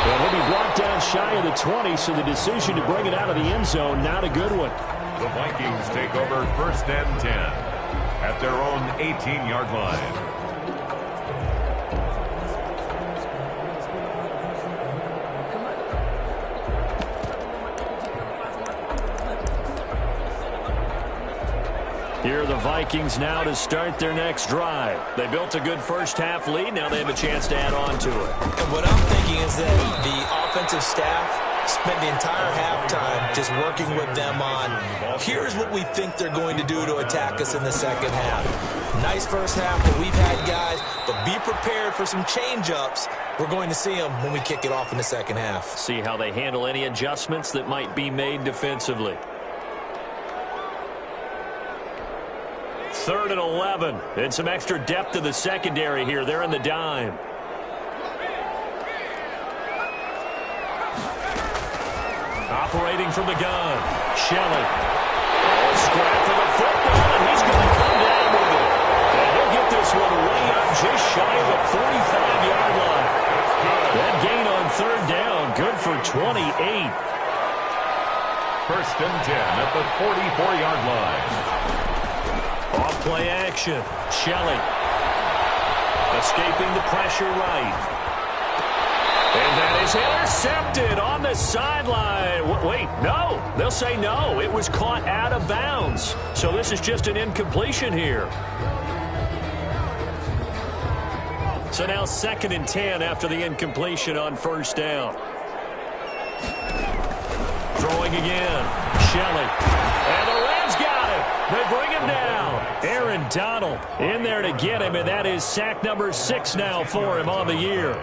And he'll be brought down shy of the 20, so the decision to bring it out of the end zone, not a good one. The Vikings take over 1st and 10 at their own 18-yard line. Here are the Vikings now to start their next drive. They built a good first-half lead. Now they have a chance to add on to it. And what I'm thinking is that the offensive staff spent the entire halftime just working with them on, here's what we think they're going to do to attack us in the second half. Nice first half that we've had, guys, but be prepared for some change-ups. We're going to see them when we kick it off in the second half. See how they handle any adjustments that might be made defensively. 3rd and 11. And some extra depth to the secondary here. They're in the dime. Operating from the gun. Shelley. Scrap for the football, and he's going to come down with it. And he'll get this one way up just shy of the 45-yard line. That gain on 3rd down, good for 28. 1st and 10 at the 44-yard line. Off play action. Shelley. Escaping the pressure right. And that is intercepted on the sideline. Wait, no. They'll say no. It was caught out of bounds. So this is just an incompletion here. So now 2nd and 10 after the incompletion on 1st down. Throwing again. Shelley. And the Rams got him. They bring him down. Aaron Donald in there to get him, and that is sack number 6 now for him on the year.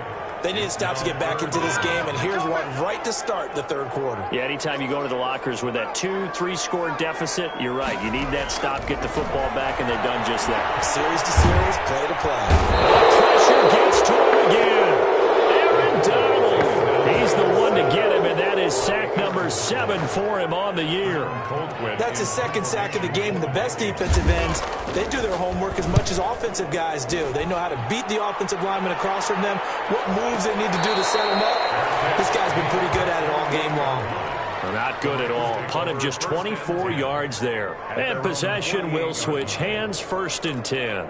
They need to stop to get back into this game, and here's one right to start the 3rd quarter. Yeah, anytime you go to the lockers with that 2-3 score deficit, you're right. You need that stop, get the football back, and they've done just that. Series to series, play to play. Pressure gets to him again. Aaron Donald. He's the one to get him, and that is sack number 7 for him on the year. That's his 2nd sack of the game, and the best defensive ends, they do their homework as much as offensive guys do. They know how to beat the offensive lineman across from them, what moves they need to do to set them up. This guy's been pretty good at it all game long. Not good at all. Punt of just 24 yards there. And possession will switch hands, 1st and 10.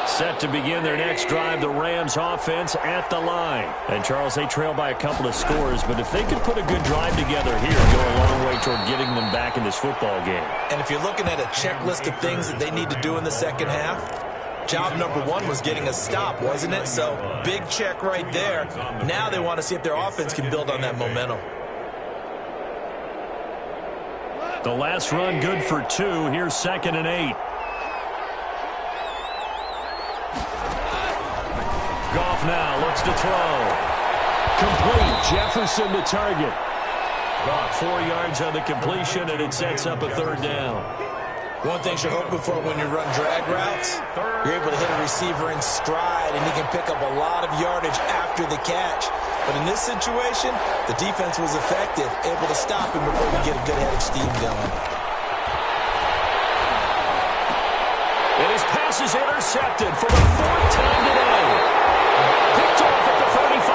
Set to begin their next drive, the Rams offense at the line. And, Charles, they trail by a couple of scores, but if they could put a good drive together here, go a long way toward getting them back in this football game. And if you're looking at a checklist of things that they need to do in the second half, job number 1 was getting a stop, wasn't it? So, big check right there. Now they want to see if their offense can build on that momentum. The last run good for 2. Here's 2nd and 8. Goff now looks to throw. Complete. Jefferson to target. 4 yards on the completion, and it sets up a 3rd down. One thing you're hoping for when you run drag routes, you're able to hit a receiver in stride, and he can pick up a lot of yardage after the catch. But in this situation, the defense was effective, able to stop him before we get a good head of steam going. And his pass is intercepted for the 4th time today. Picked off at the 35.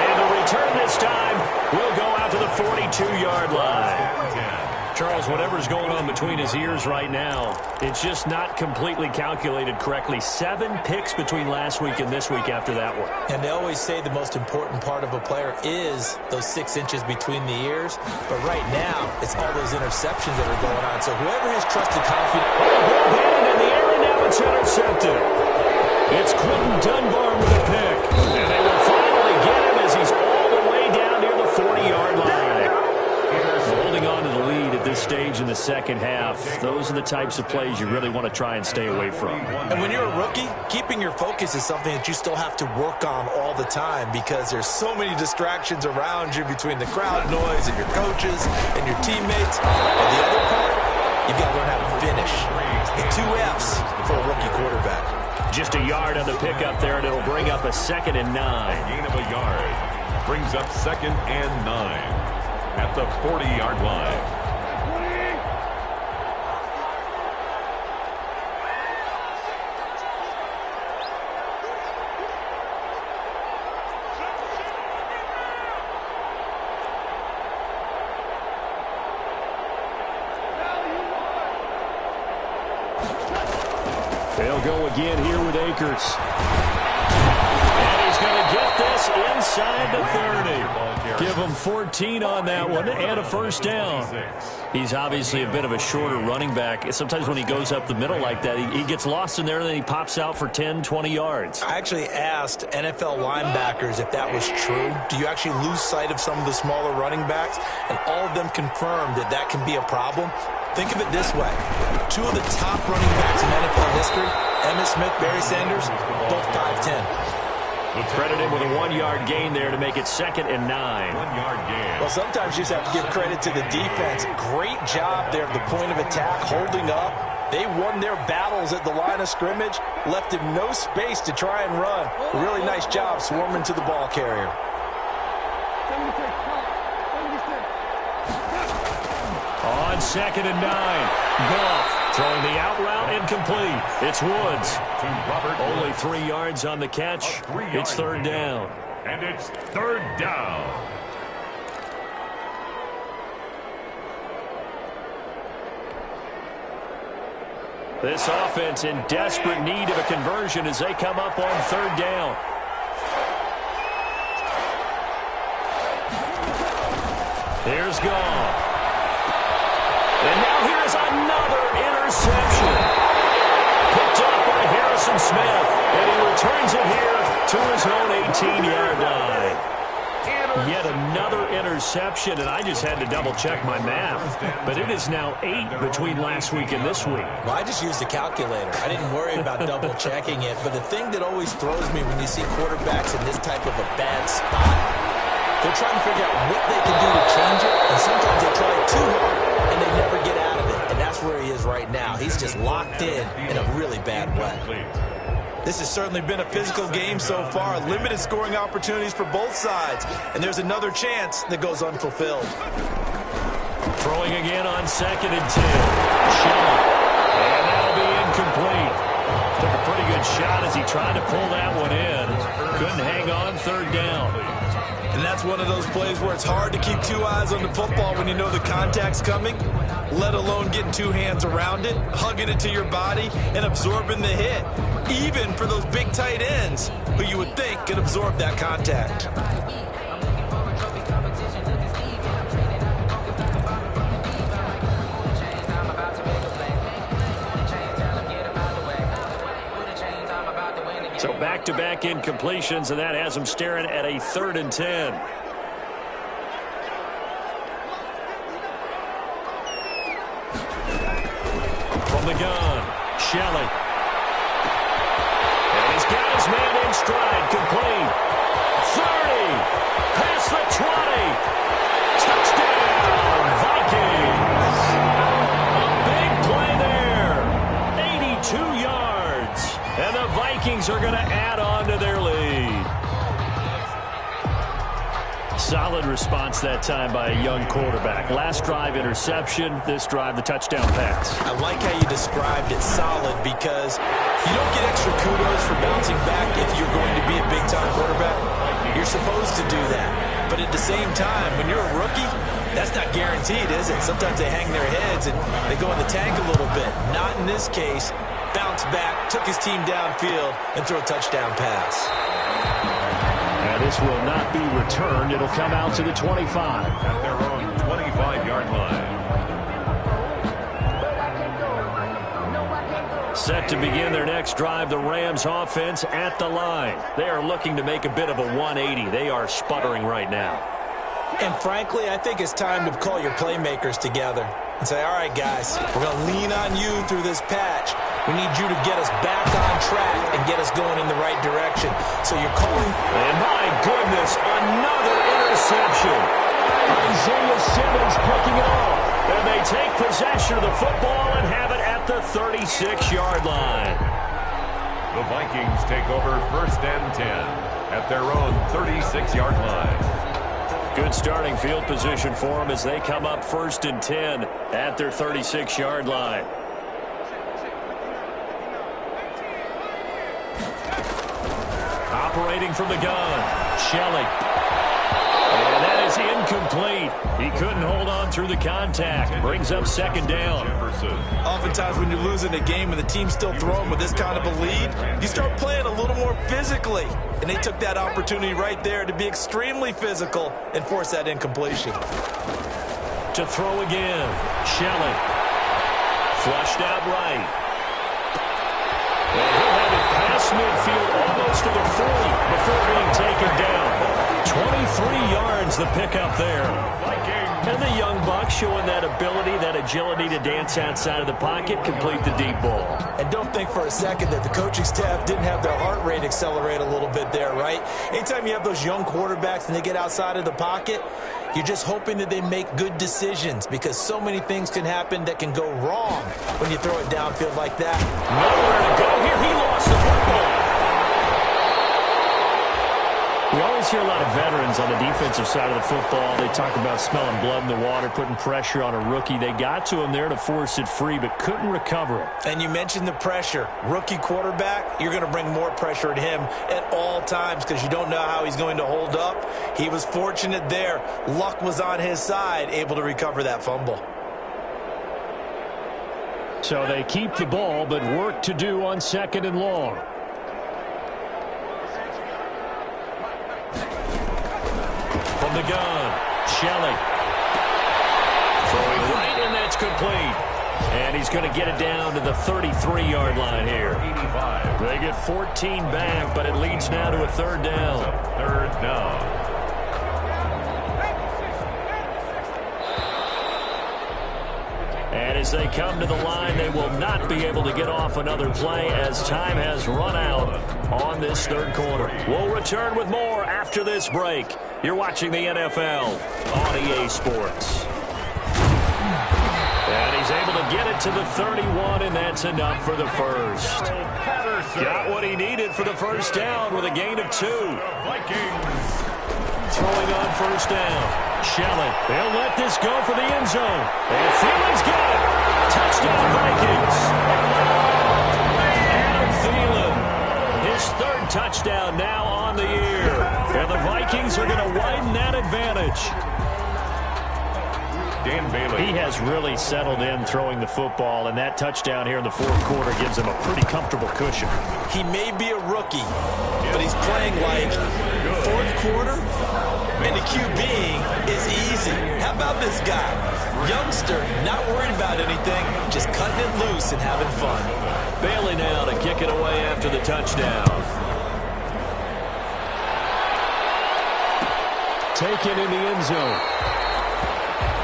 And the return this time will go out to the 42-yard line. Charles, whatever's going on between his ears right now, it's just not completely calculated correctly. 7 picks between last week and this week after that one. And they always say the most important part of a player is those 6 inches between the ears. But right now, it's all those interceptions that are going on. So whoever has trusted confidence. In the air, and now it's intercepted. It's Quentin Dunbar with a pick. And they will find the second half. Those are the types of plays you really want to try and stay away from. And when you're a rookie, keeping your focus is something that you still have to work on all the time because there's so many distractions around you between the crowd noise and your coaches and your teammates. And the other part, you've got to learn how to finish. The 2 F's for a rookie quarterback. Just a yard on the pickup there, and it'll bring up a 2nd and 9. Gain of a yard brings up 2nd and 9 at the 40-yard line. They'll go again here with Akers. And he's going to get this inside the 30. Give him 14 on that one and a first down. He's obviously a bit of a shorter running back. Sometimes when he goes up the middle like that, he gets lost in there and then he pops out for 10, 20 yards. I actually asked NFL linebackers if that was true. Do you actually lose sight of some of the smaller running backs? And all of them confirmed that that can be a problem. Think of it this way. 2 of the top running backs in NFL history, Emmitt Smith, Barry Sanders, both 5'10". Credited with a 1-yard gain there to make it 2nd and 9. 1-yard gain. Well, sometimes you just have to give credit to the defense. Great job there at the point of attack, holding up. They won their battles at the line of scrimmage, left him no space to try and run. Really nice job swarming to the ball carrier. On 2nd and 9, Goff throwing the out route incomplete. It's Woods. Only 3 yards on the catch. It's 3rd down. And it's 3rd down. This offense in desperate need of a conversion as they come up on 3rd down. Here's Goff. And now here's another interception. Picked up by Harrison Smith. And he returns it here to his own 18-yard line. Yet another interception, and I just had to double-check my math. But it is now 8 between last week and this week. Well, I just used a calculator. I didn't worry about double-checking it. But the thing that always throws me when you see quarterbacks in this type of a bad spot, they're trying to figure out what they can do to change it, and sometimes they try too hard, and they never get out of it. And that's where he is right now. He's just locked in a really bad way. This has certainly been a physical game so far. Limited scoring opportunities for both sides. And there's another chance that goes unfulfilled. Throwing again on 2nd and 10. Shelley. And that'll be incomplete. Took a pretty good shot as he tried to pull that one in. Couldn't hang on 3rd down. And that's one of those plays where it's hard to keep 2 eyes on the football when you know the contact's coming, let alone getting 2 hands around it, hugging it to your body, and absorbing the hit. Even for those big tight ends who you would think could absorb that contact. So back-to-back incompletions, and that has him staring at a 3rd and 10. From the gun, Shelley. And he's got his man in stride, complete. 30, past the 20. Touchdown, Vikings. A big play there. 82 yards. And the Vikings are going to add on to their lead. Solid response that time by a young quarterback. Last drive, interception. This drive, the touchdown pass. I like how you described it solid because you don't get extra kudos for bouncing back if you're going to be a big-time quarterback. You're supposed to do that. But at the same time, when you're a rookie, that's not guaranteed, is it? Sometimes they hang their heads and they go in the tank a little bit. Not in this case. Bounced back, took his team downfield, and threw a touchdown pass. Now this will not be returned. It'll come out to the 25. At their own 25-yard line. Set to begin their next drive, the Rams offense at the line. They are looking to make a bit of a 180. They are sputtering right now. And frankly, I think it's time to call your playmakers together. and say, all right, guys, we're going to lean on you through this patch. We need you to get us back on track and get us going in the right direction. So you're calling. And my goodness, another interception. Isaiah Simmons picking it off. And they take possession of the football and have it at the 36-yard line. The Vikings take over 1st and 10 at their own 36-yard line. Good starting field position for them as they come up 1st and 10 at their 36-yard line. Operating from the gun, Shelley. And that is incomplete. He couldn't hold on through the contact. Brings up 2nd down. Oftentimes when you're losing a game and the team's still throwing with this kind of a lead, you start playing a little more physically. And they took that opportunity right there to be extremely physical and force that incompletion. To throw again, Shelley. Flushed out right. And he'll have it past midfield almost to the 40 before being taken down. 23 yards the pickup there. And the young buck showing that ability, that agility to dance outside of the pocket, complete the deep ball. And don't think for a second that the coaching staff didn't have their heart rate accelerate a little bit there, right? Anytime you have those young quarterbacks and they get outside of the pocket, you're just hoping that they make good decisions because so many things can happen that can go wrong when you throw it downfield like that. Nowhere to go here. He lost the football. We always hear a lot of veterans on the defensive side of the football. They talk about smelling blood in the water, putting pressure on a rookie. They got to him there to force it free, but couldn't recover it. And you mentioned the pressure. Rookie quarterback, you're going to bring more pressure at him at all times because you don't know how he's going to hold up. He was fortunate there. Luck was on his side, able to recover that fumble. So they keep the ball, but work to do on 2nd and long. From the gun, Shelley. Throwing right, and that's complete. And he's going to get it down to the 33-yard line here. 85. They get 14 back, but it leads now to a 3rd down. 3rd down. And as they come to the line, they will not be able to get off another play as time has run out on this 3rd quarter. We'll return with more after this break. You're watching the NFL on EA Sports. And he's able to get it to the 31, and that's enough for the first. Got what he needed for the 1st down with a gain of 2. Vikings. Throwing on 1st down. Shelley, they'll let this go for the end zone. And Thielen's got it. Touchdown, Vikings. Adam Thielen, his 3rd touchdown now on the year. And the Vikings are going to widen that advantage. Dan Bailey. He has really settled in throwing the football, and that touchdown here in the 4th quarter gives him a pretty comfortable cushion. He may be a rookie, but he's playing like 4th quarter, and the QBing is easy. How about this guy? Youngster, not worried about anything, just cutting it loose and having fun. Bailey now to kick it away after the touchdown. Taken in the end zone.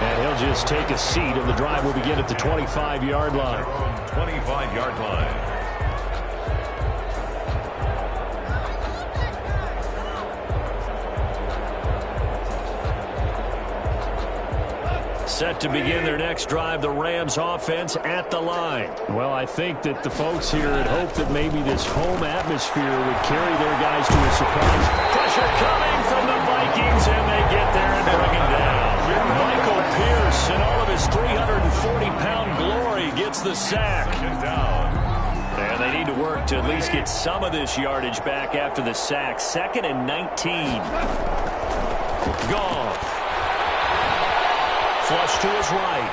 And he'll just take a seat, and the drive will begin at the 25-yard line. 25-yard line. Set to begin their next drive, the Rams offense at the line. Well, I think that the folks here had hoped that maybe this home atmosphere would carry their guys to a surprise. Pressure coming from the Vikings, and they get there and bring him down. Michael Pierce, in all of his 340-pound glory, gets the sack. And they need to work to at least get some of this yardage back after the sack. 2nd and 19. Goff. Flush to his right.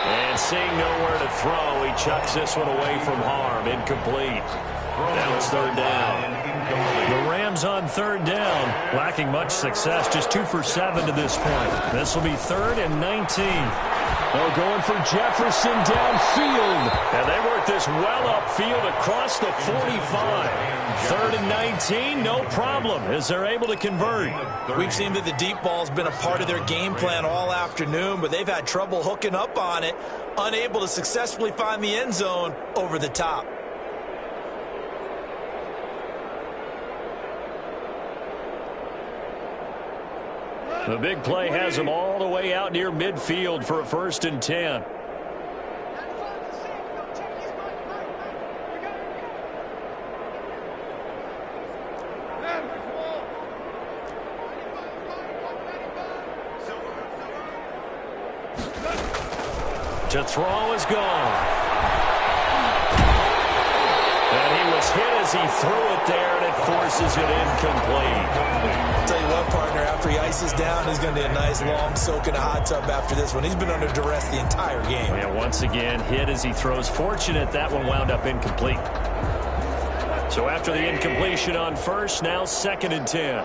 And seeing nowhere to throw, he chucks this one away from harm. Incomplete. Now it's 3rd down. The Rams on 3rd down, lacking much success. Just 2 for 7 to this point. This will be 3rd and 19. Oh, going for Jefferson downfield. And they work this well upfield across the 45. 3rd and 19, no problem, as they're able to convert. We've seen that the deep ball's been a part of their game plan all afternoon, but they've had trouble hooking up on it, unable to successfully find the end zone over the top. The big play has them all the way out near midfield for a 1st and 10. To throw is gone. And he was hit as he threw it there, and it forces it incomplete. I'll tell you what, partner, after he ices down, he's going to do a nice long soak in a hot tub after this one. He's been under duress the entire game. Yeah, once again, hit as he throws. Fortunate that one wound up incomplete. So after the incompletion on 1st, now 2nd and 10.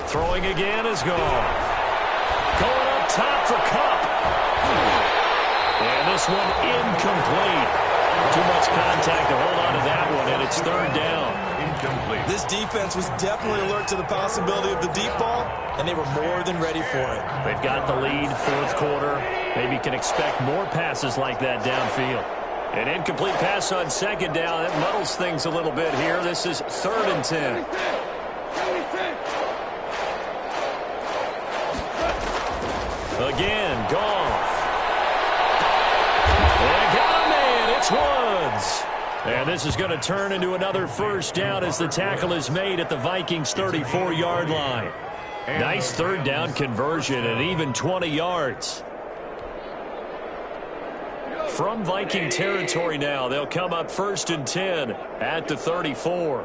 Throwing again is gone. Going up top for Cup. And this one incomplete. Too much contact to hold on to that one, and it's 3rd down. Incomplete. This defense was definitely alert to the possibility of the deep ball, and they were more than ready for it. They've got the lead, 4th quarter. Maybe can expect more passes like that downfield. An incomplete pass on 2nd down. That muddles things a little bit here. This is 3rd and 10. Again, Goff. They got a man. It's Woods. And this is going to turn into another 1st down as the tackle is made at the Vikings' 34-yard line. Nice 3rd down conversion and even 20 yards. From Viking territory now, they'll come up 1st and 10 at the 34.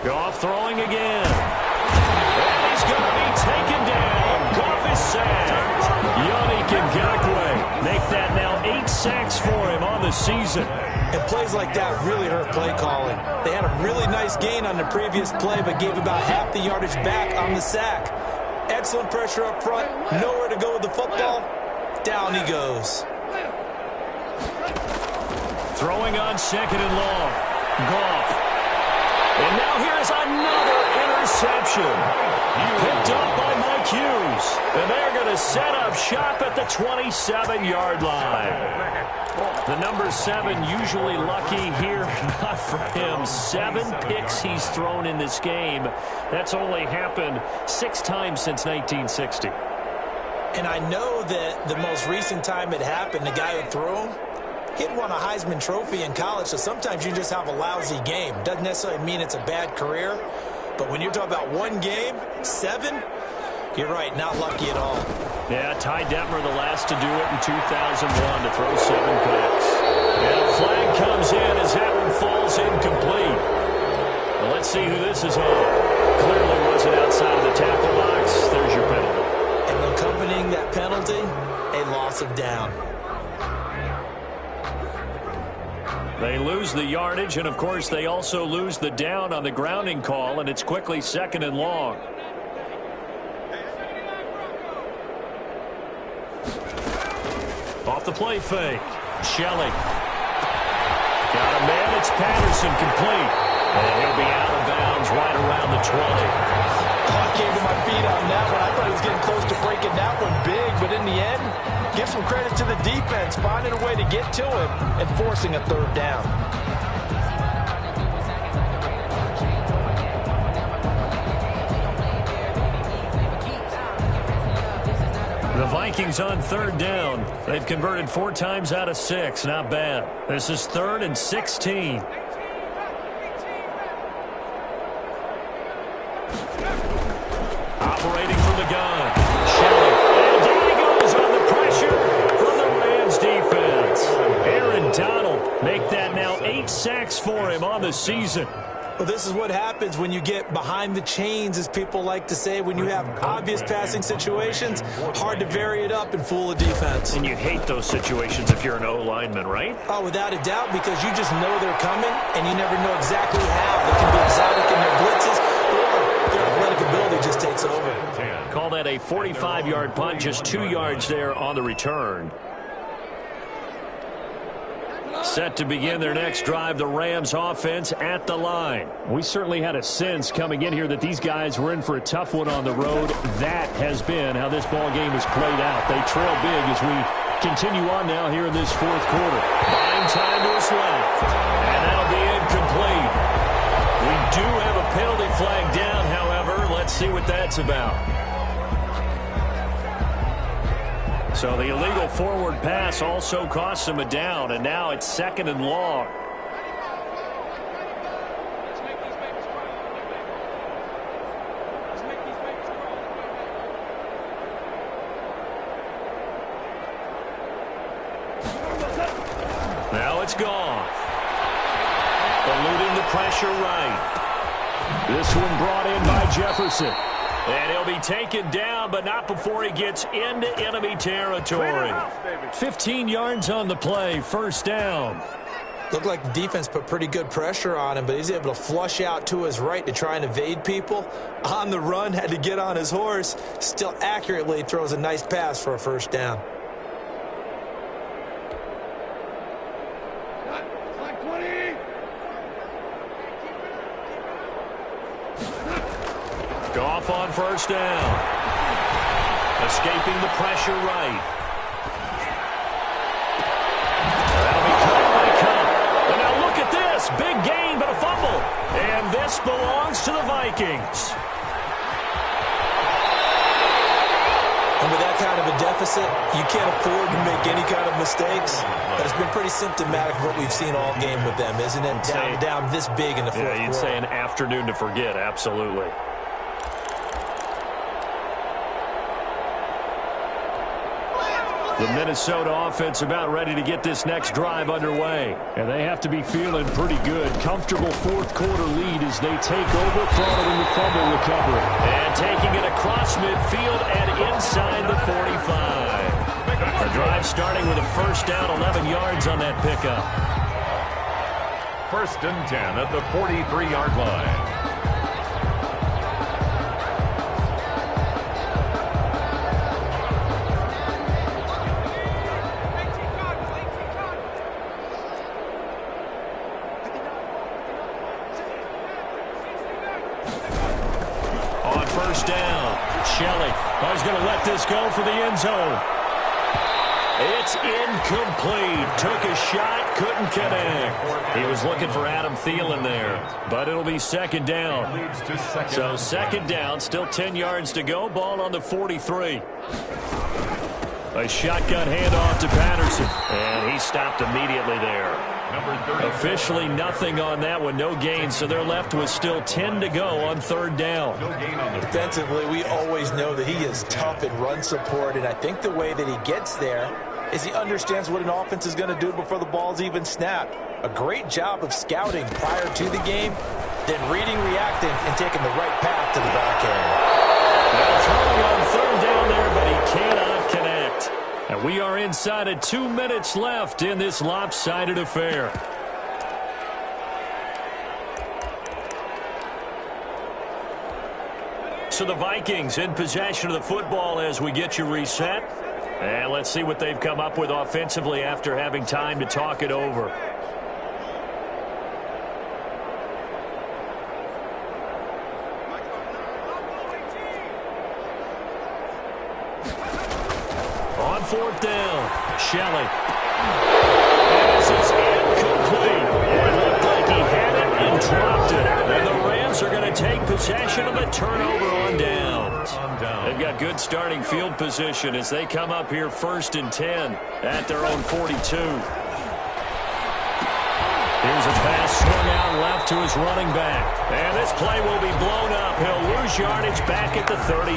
Goff throwing again. And he's going to be taken down. Goff is sacked. Yannick Ngakoue make that now 8 sacks for him on the season. And plays like that really hurt play calling. They had a really nice gain on the previous play, but gave about half the yardage back on the sack. Excellent pressure up front. Nowhere to go with the football. Down he goes. Throwing on 2nd and long. Goff. And now here's another interception. Picked up by Mike Hughes. And they're going to set up shop at the 27-yard line. The number 7 usually lucky here. Not for him. 7 picks he's thrown in this game. That's only happened 6 times since 1960. And I know that the most recent time it happened, the guy who threw him, he'd won a Heisman Trophy in college, so sometimes you just have a lousy game. Doesn't necessarily mean it's a bad career, but when you're talking about one game, 7, you're right, not lucky at all. Yeah, Ty Detmer, the last to do it in 2001 to throw 7 picks. And a flag comes in as that one falls incomplete. Well, let's see who this is on. Clearly wasn't outside of the tackle box. There's your penalty. And accompanying that penalty, a loss of down. They lose the yardage, and, of course, they also lose the down on the grounding call, and it's quickly 2nd and long. Off the play fake. Shelley. Got a man. It's Patterson complete. And he'll be out of bounds right around the 20. I came to my feet on that one. I thought he was getting close to breaking that one big, but in the end, give some credit to the defense, finding a way to get to him and forcing a 3rd down. The Vikings on 3rd down. They've converted 4 times out of 6. Not bad. This is 3rd and 16. Operating from the gun. Shelley. And down he goes on the pressure from the Rams defense. Aaron Donald make that now 8 sacks for him on the season. Well, this is what happens when you get behind the chains, as people like to say. When you have obvious passing situations, hard to vary it up and fool a defense. And you hate those situations if you're an O-lineman, right? Oh, without a doubt, because you just know they're coming, and you never know exactly how. They can be exotic in their blitzes, or their athletic ability just takes over. Call that a 45-yard punt, just 2 yards there on the return. Set to begin their next drive, the Rams offense at the line. We certainly had a sense coming in here that these guys were in for a tough one on the road. That has been how this ball game has played out. They trail big as we continue on now here in this fourth quarter. Buying time to his left, and that'll be incomplete. We do have a penalty flag down, however. Let's see what that's about. So the illegal forward pass also costs him a down, and now it's 2nd and long. Now it's gone. Eluding the pressure right. This one brought in by Jefferson. And he'll be taken down, but not before he gets into enemy territory. 15 yards on the play, 1st down. Looked like the defense put pretty good pressure on him, but he's able to flush out to his right to try and evade people. On the run, had to get on his horse. Still accurately throws a nice pass for a 1st down. Goff on 1st down. Escaping the pressure right. That'll be caught by Cup. And now look at this. Big gain, but a fumble. And this belongs to the Vikings. And with that kind of a deficit, you can't afford to make any kind of mistakes. But it's been pretty symptomatic of what we've seen all game with them, isn't it? Down this big in the fourth quarter. You'd say an afternoon to forget, absolutely. The Minnesota offense about ready to get this next drive underway. And they have to be feeling pretty good. Comfortable fourth quarter lead as they take over following the fumble recovery. And taking it across midfield and inside the 45. The drive starting with a 1st down, 11 yards on that pickup. 1st and 10 at the 43-yard line. Shelley, he's going to let this go for the end zone. It's incomplete. Took a shot, couldn't connect. He was looking for Adam Thielen there, but it'll be 2nd down. So 2nd down, still 10 yards to go. Ball on the 43. A shotgun handoff to Patterson, and he stopped immediately there. Officially nothing on that one, no gain, so they're left with still 10 to go on 3rd down. Defensively, we always know that he is tough in run support, and I think the way that he gets there is he understands what an offense is going to do before the ball's even snapped. A great job of scouting prior to the game, then reading, reacting, and taking the right path to the back end. Throwing on 3rd down there, but he cannot connect. And we are inside of 2 minutes left in this lopsided affair. So the Vikings in possession of the football as we get you reset. And let's see what they've come up with offensively after having time to talk it over. On 4th down, Shelley. This is incomplete. It looked like he had it and dropped it. And the Rams are going to take possession of a turnover on downs. They've got good starting field position as they come up here 1st and 10 at their own 42. Here's a pass swung out left to his running back. And this play will be blown up. He'll lose yardage back at the 38.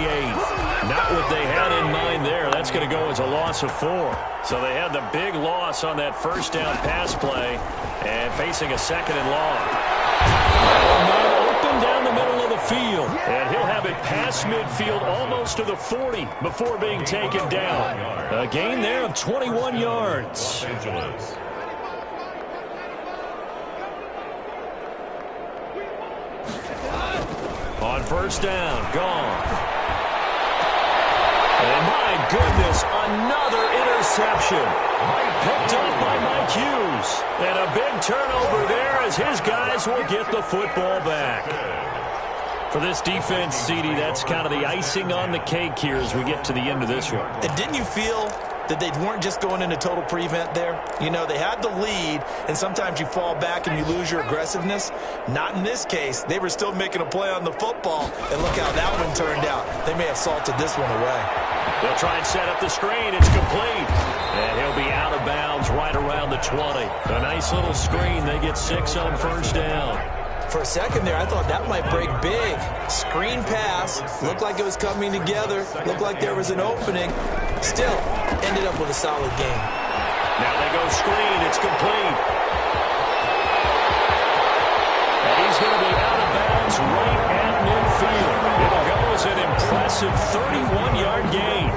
Not what they had in mind there. That's going to go as a loss of 4. So they had the big loss on that 1st down pass play and facing a 2nd and long. Open down the middle of the field. And he'll have it past midfield almost to the 40 before being taken down. A gain there of 21 yards. Los Angeles. On first down, gone. And my goodness, another interception. Picked up by Mike Hughes. And a big turnover there as his guys will get the football back. For this defense, CD, that's kind of the icing on the cake here as we get to the end of this one. And didn't you feel that they weren't just going into total prevent there? You know, they had the lead, and sometimes you fall back and you lose your aggressiveness. Not in this case. They were still making a play on the football, and look how that one turned out. They may have salted this one away. They'll try and set up the screen. It's complete. And he'll be out of bounds right around the 20. A nice little screen. They get 6 on first down. For a second there, I thought that might break big. Screen pass. Looked like it was coming together. Looked like there was an opening. Still, ended up with a solid game. Now they go screen. It's complete. And he's going to be out of bounds right at midfield. It'll go as an impressive 31-yard gain.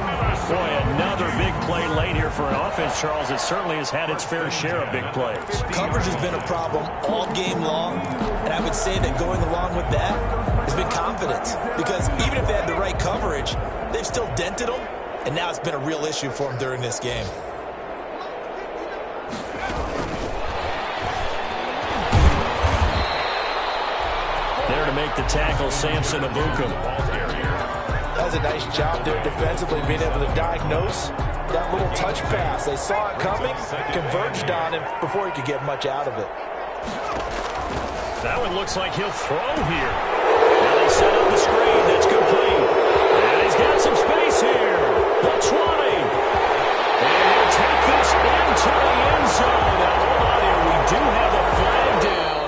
Boy, another big play late here for an offense, Charles. It certainly has had its fair share of big plays. Coverage has been a problem all game long, and I would say that going along with that has been confidence. Because even if they had the right coverage, they've still dented them, and now it's been a real issue for them during this game. There to make the tackle, Samson Abuka. That was a nice job there defensively, being able to diagnose that little touch pass. They saw it coming, converged on him before he could get much out of it. That one looks like he'll throw here. Now they set up the screen. That's complete. And he's got some space here. The 20. And he'll take this into the end zone. Now, hold on here. We do have a flag down.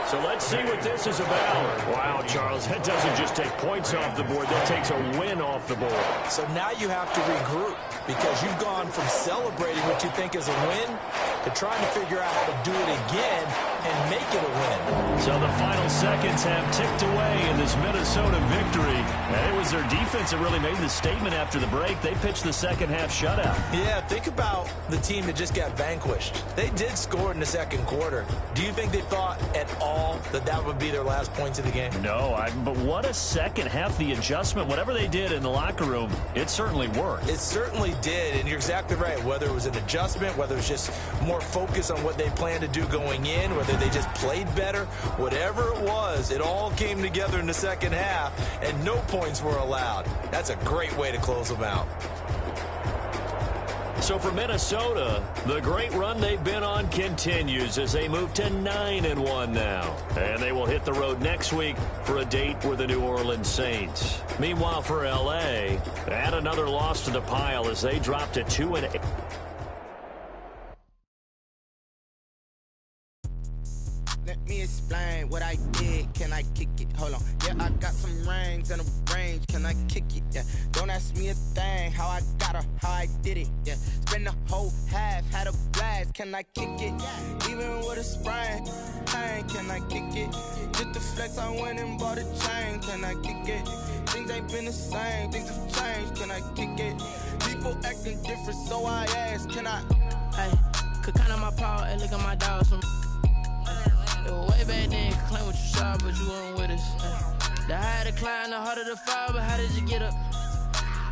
So let's see what this is about. Wow, Charles, that doesn't just take points off the board. That takes a win off the board. So now you have to regroup because you've gone from celebrating what you think is a win to trying to figure out how to do it again and make it a win. So the final seconds have ticked away in this Minnesota victory. And it was their defense that really made the statement after the break. They pitched the second half shutout. Yeah, think about the team that just got vanquished. They did score in the second quarter. Do you think they thought at all that would be their last points of the game? No, but what a second half. The adjustment, whatever they did in the locker room, it certainly worked. It certainly did, and you're exactly right. Whether it was an adjustment, whether it was just more focus on what they planned to do going in, whether they just played better, whatever it was, it all came together in the second half, and no points were allowed. That's a great way to close them out. So for Minnesota, the great run they've been on continues as they move to 9-1 now. And they will hit the road next week for a date with the New Orleans Saints. Meanwhile, for L.A., add another loss to the pile as they drop to 2-8. Let me explain what I did. Can I kick it? Hold on. Yeah, I got some rings and a range. Can I kick it? Yeah. Don't ask me a thing. How I got her, how I did it. Yeah. Spend the whole half, had a blast. Can I kick it? Even with a sprain. Pain, can I kick it? Just the flex, I went and bought a chain. Can I kick it? Things ain't been the same. Things have changed. Can I kick it? People acting different, so I ask. Can I? Hey, could count on my power and look at my dogs from. Way back then, could claim what you saw, but you weren't with us. The higher the climb, the harder the fall, but how did you get up?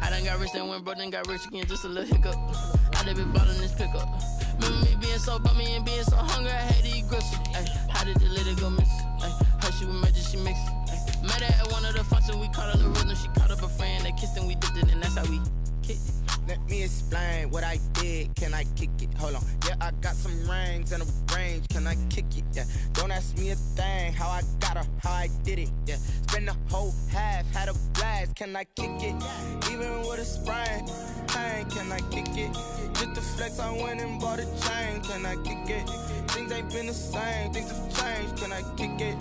I done got rich, then went broke, then got rich again, just a little hiccup. I done been ballin' this pickup. Remember me being so bummy and being so hungry, I had to eat gristle. How did the lady go miss? How she was magic, she mixed. Met her at one of the functions, we caught her the rhythm, she caught up a friend, they kissed and we dipped it, and that's how we kicked it. Let me explain what I did. Can I kick it? Hold on. Yeah, I got some rings and a range. Can I kick it? Yeah. Don't ask me a thing. How I got her, how I did it. Yeah. Spend the whole half, had a blast. Can I kick it? Even with a sprain. Pain, can I kick it? Just the flex, I went and bought a chain. Can I kick it? Things ain't been the same. Things have changed. Can I kick it?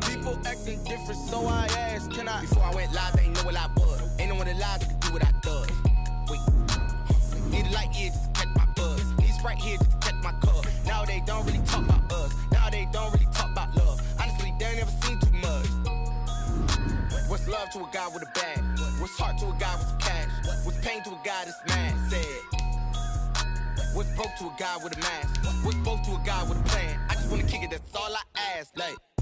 People acting different, so I asked. Can I? Before I went live, they ain't know what I was. Ain't no one alive that could do what I does. Wait. Need a light here just to catch my buzz. Need Sprite here just to catch my cup. Now they don't really talk about us. Now they don't really talk about love. Honestly, there to a guy with a bag? What's heart to a guy with some cash? What's pain to a guy that's mad? Said. What's broke to a guy with a mask? What's both to a guy with a plan? I just wanna kick it, that's all I ask. Like.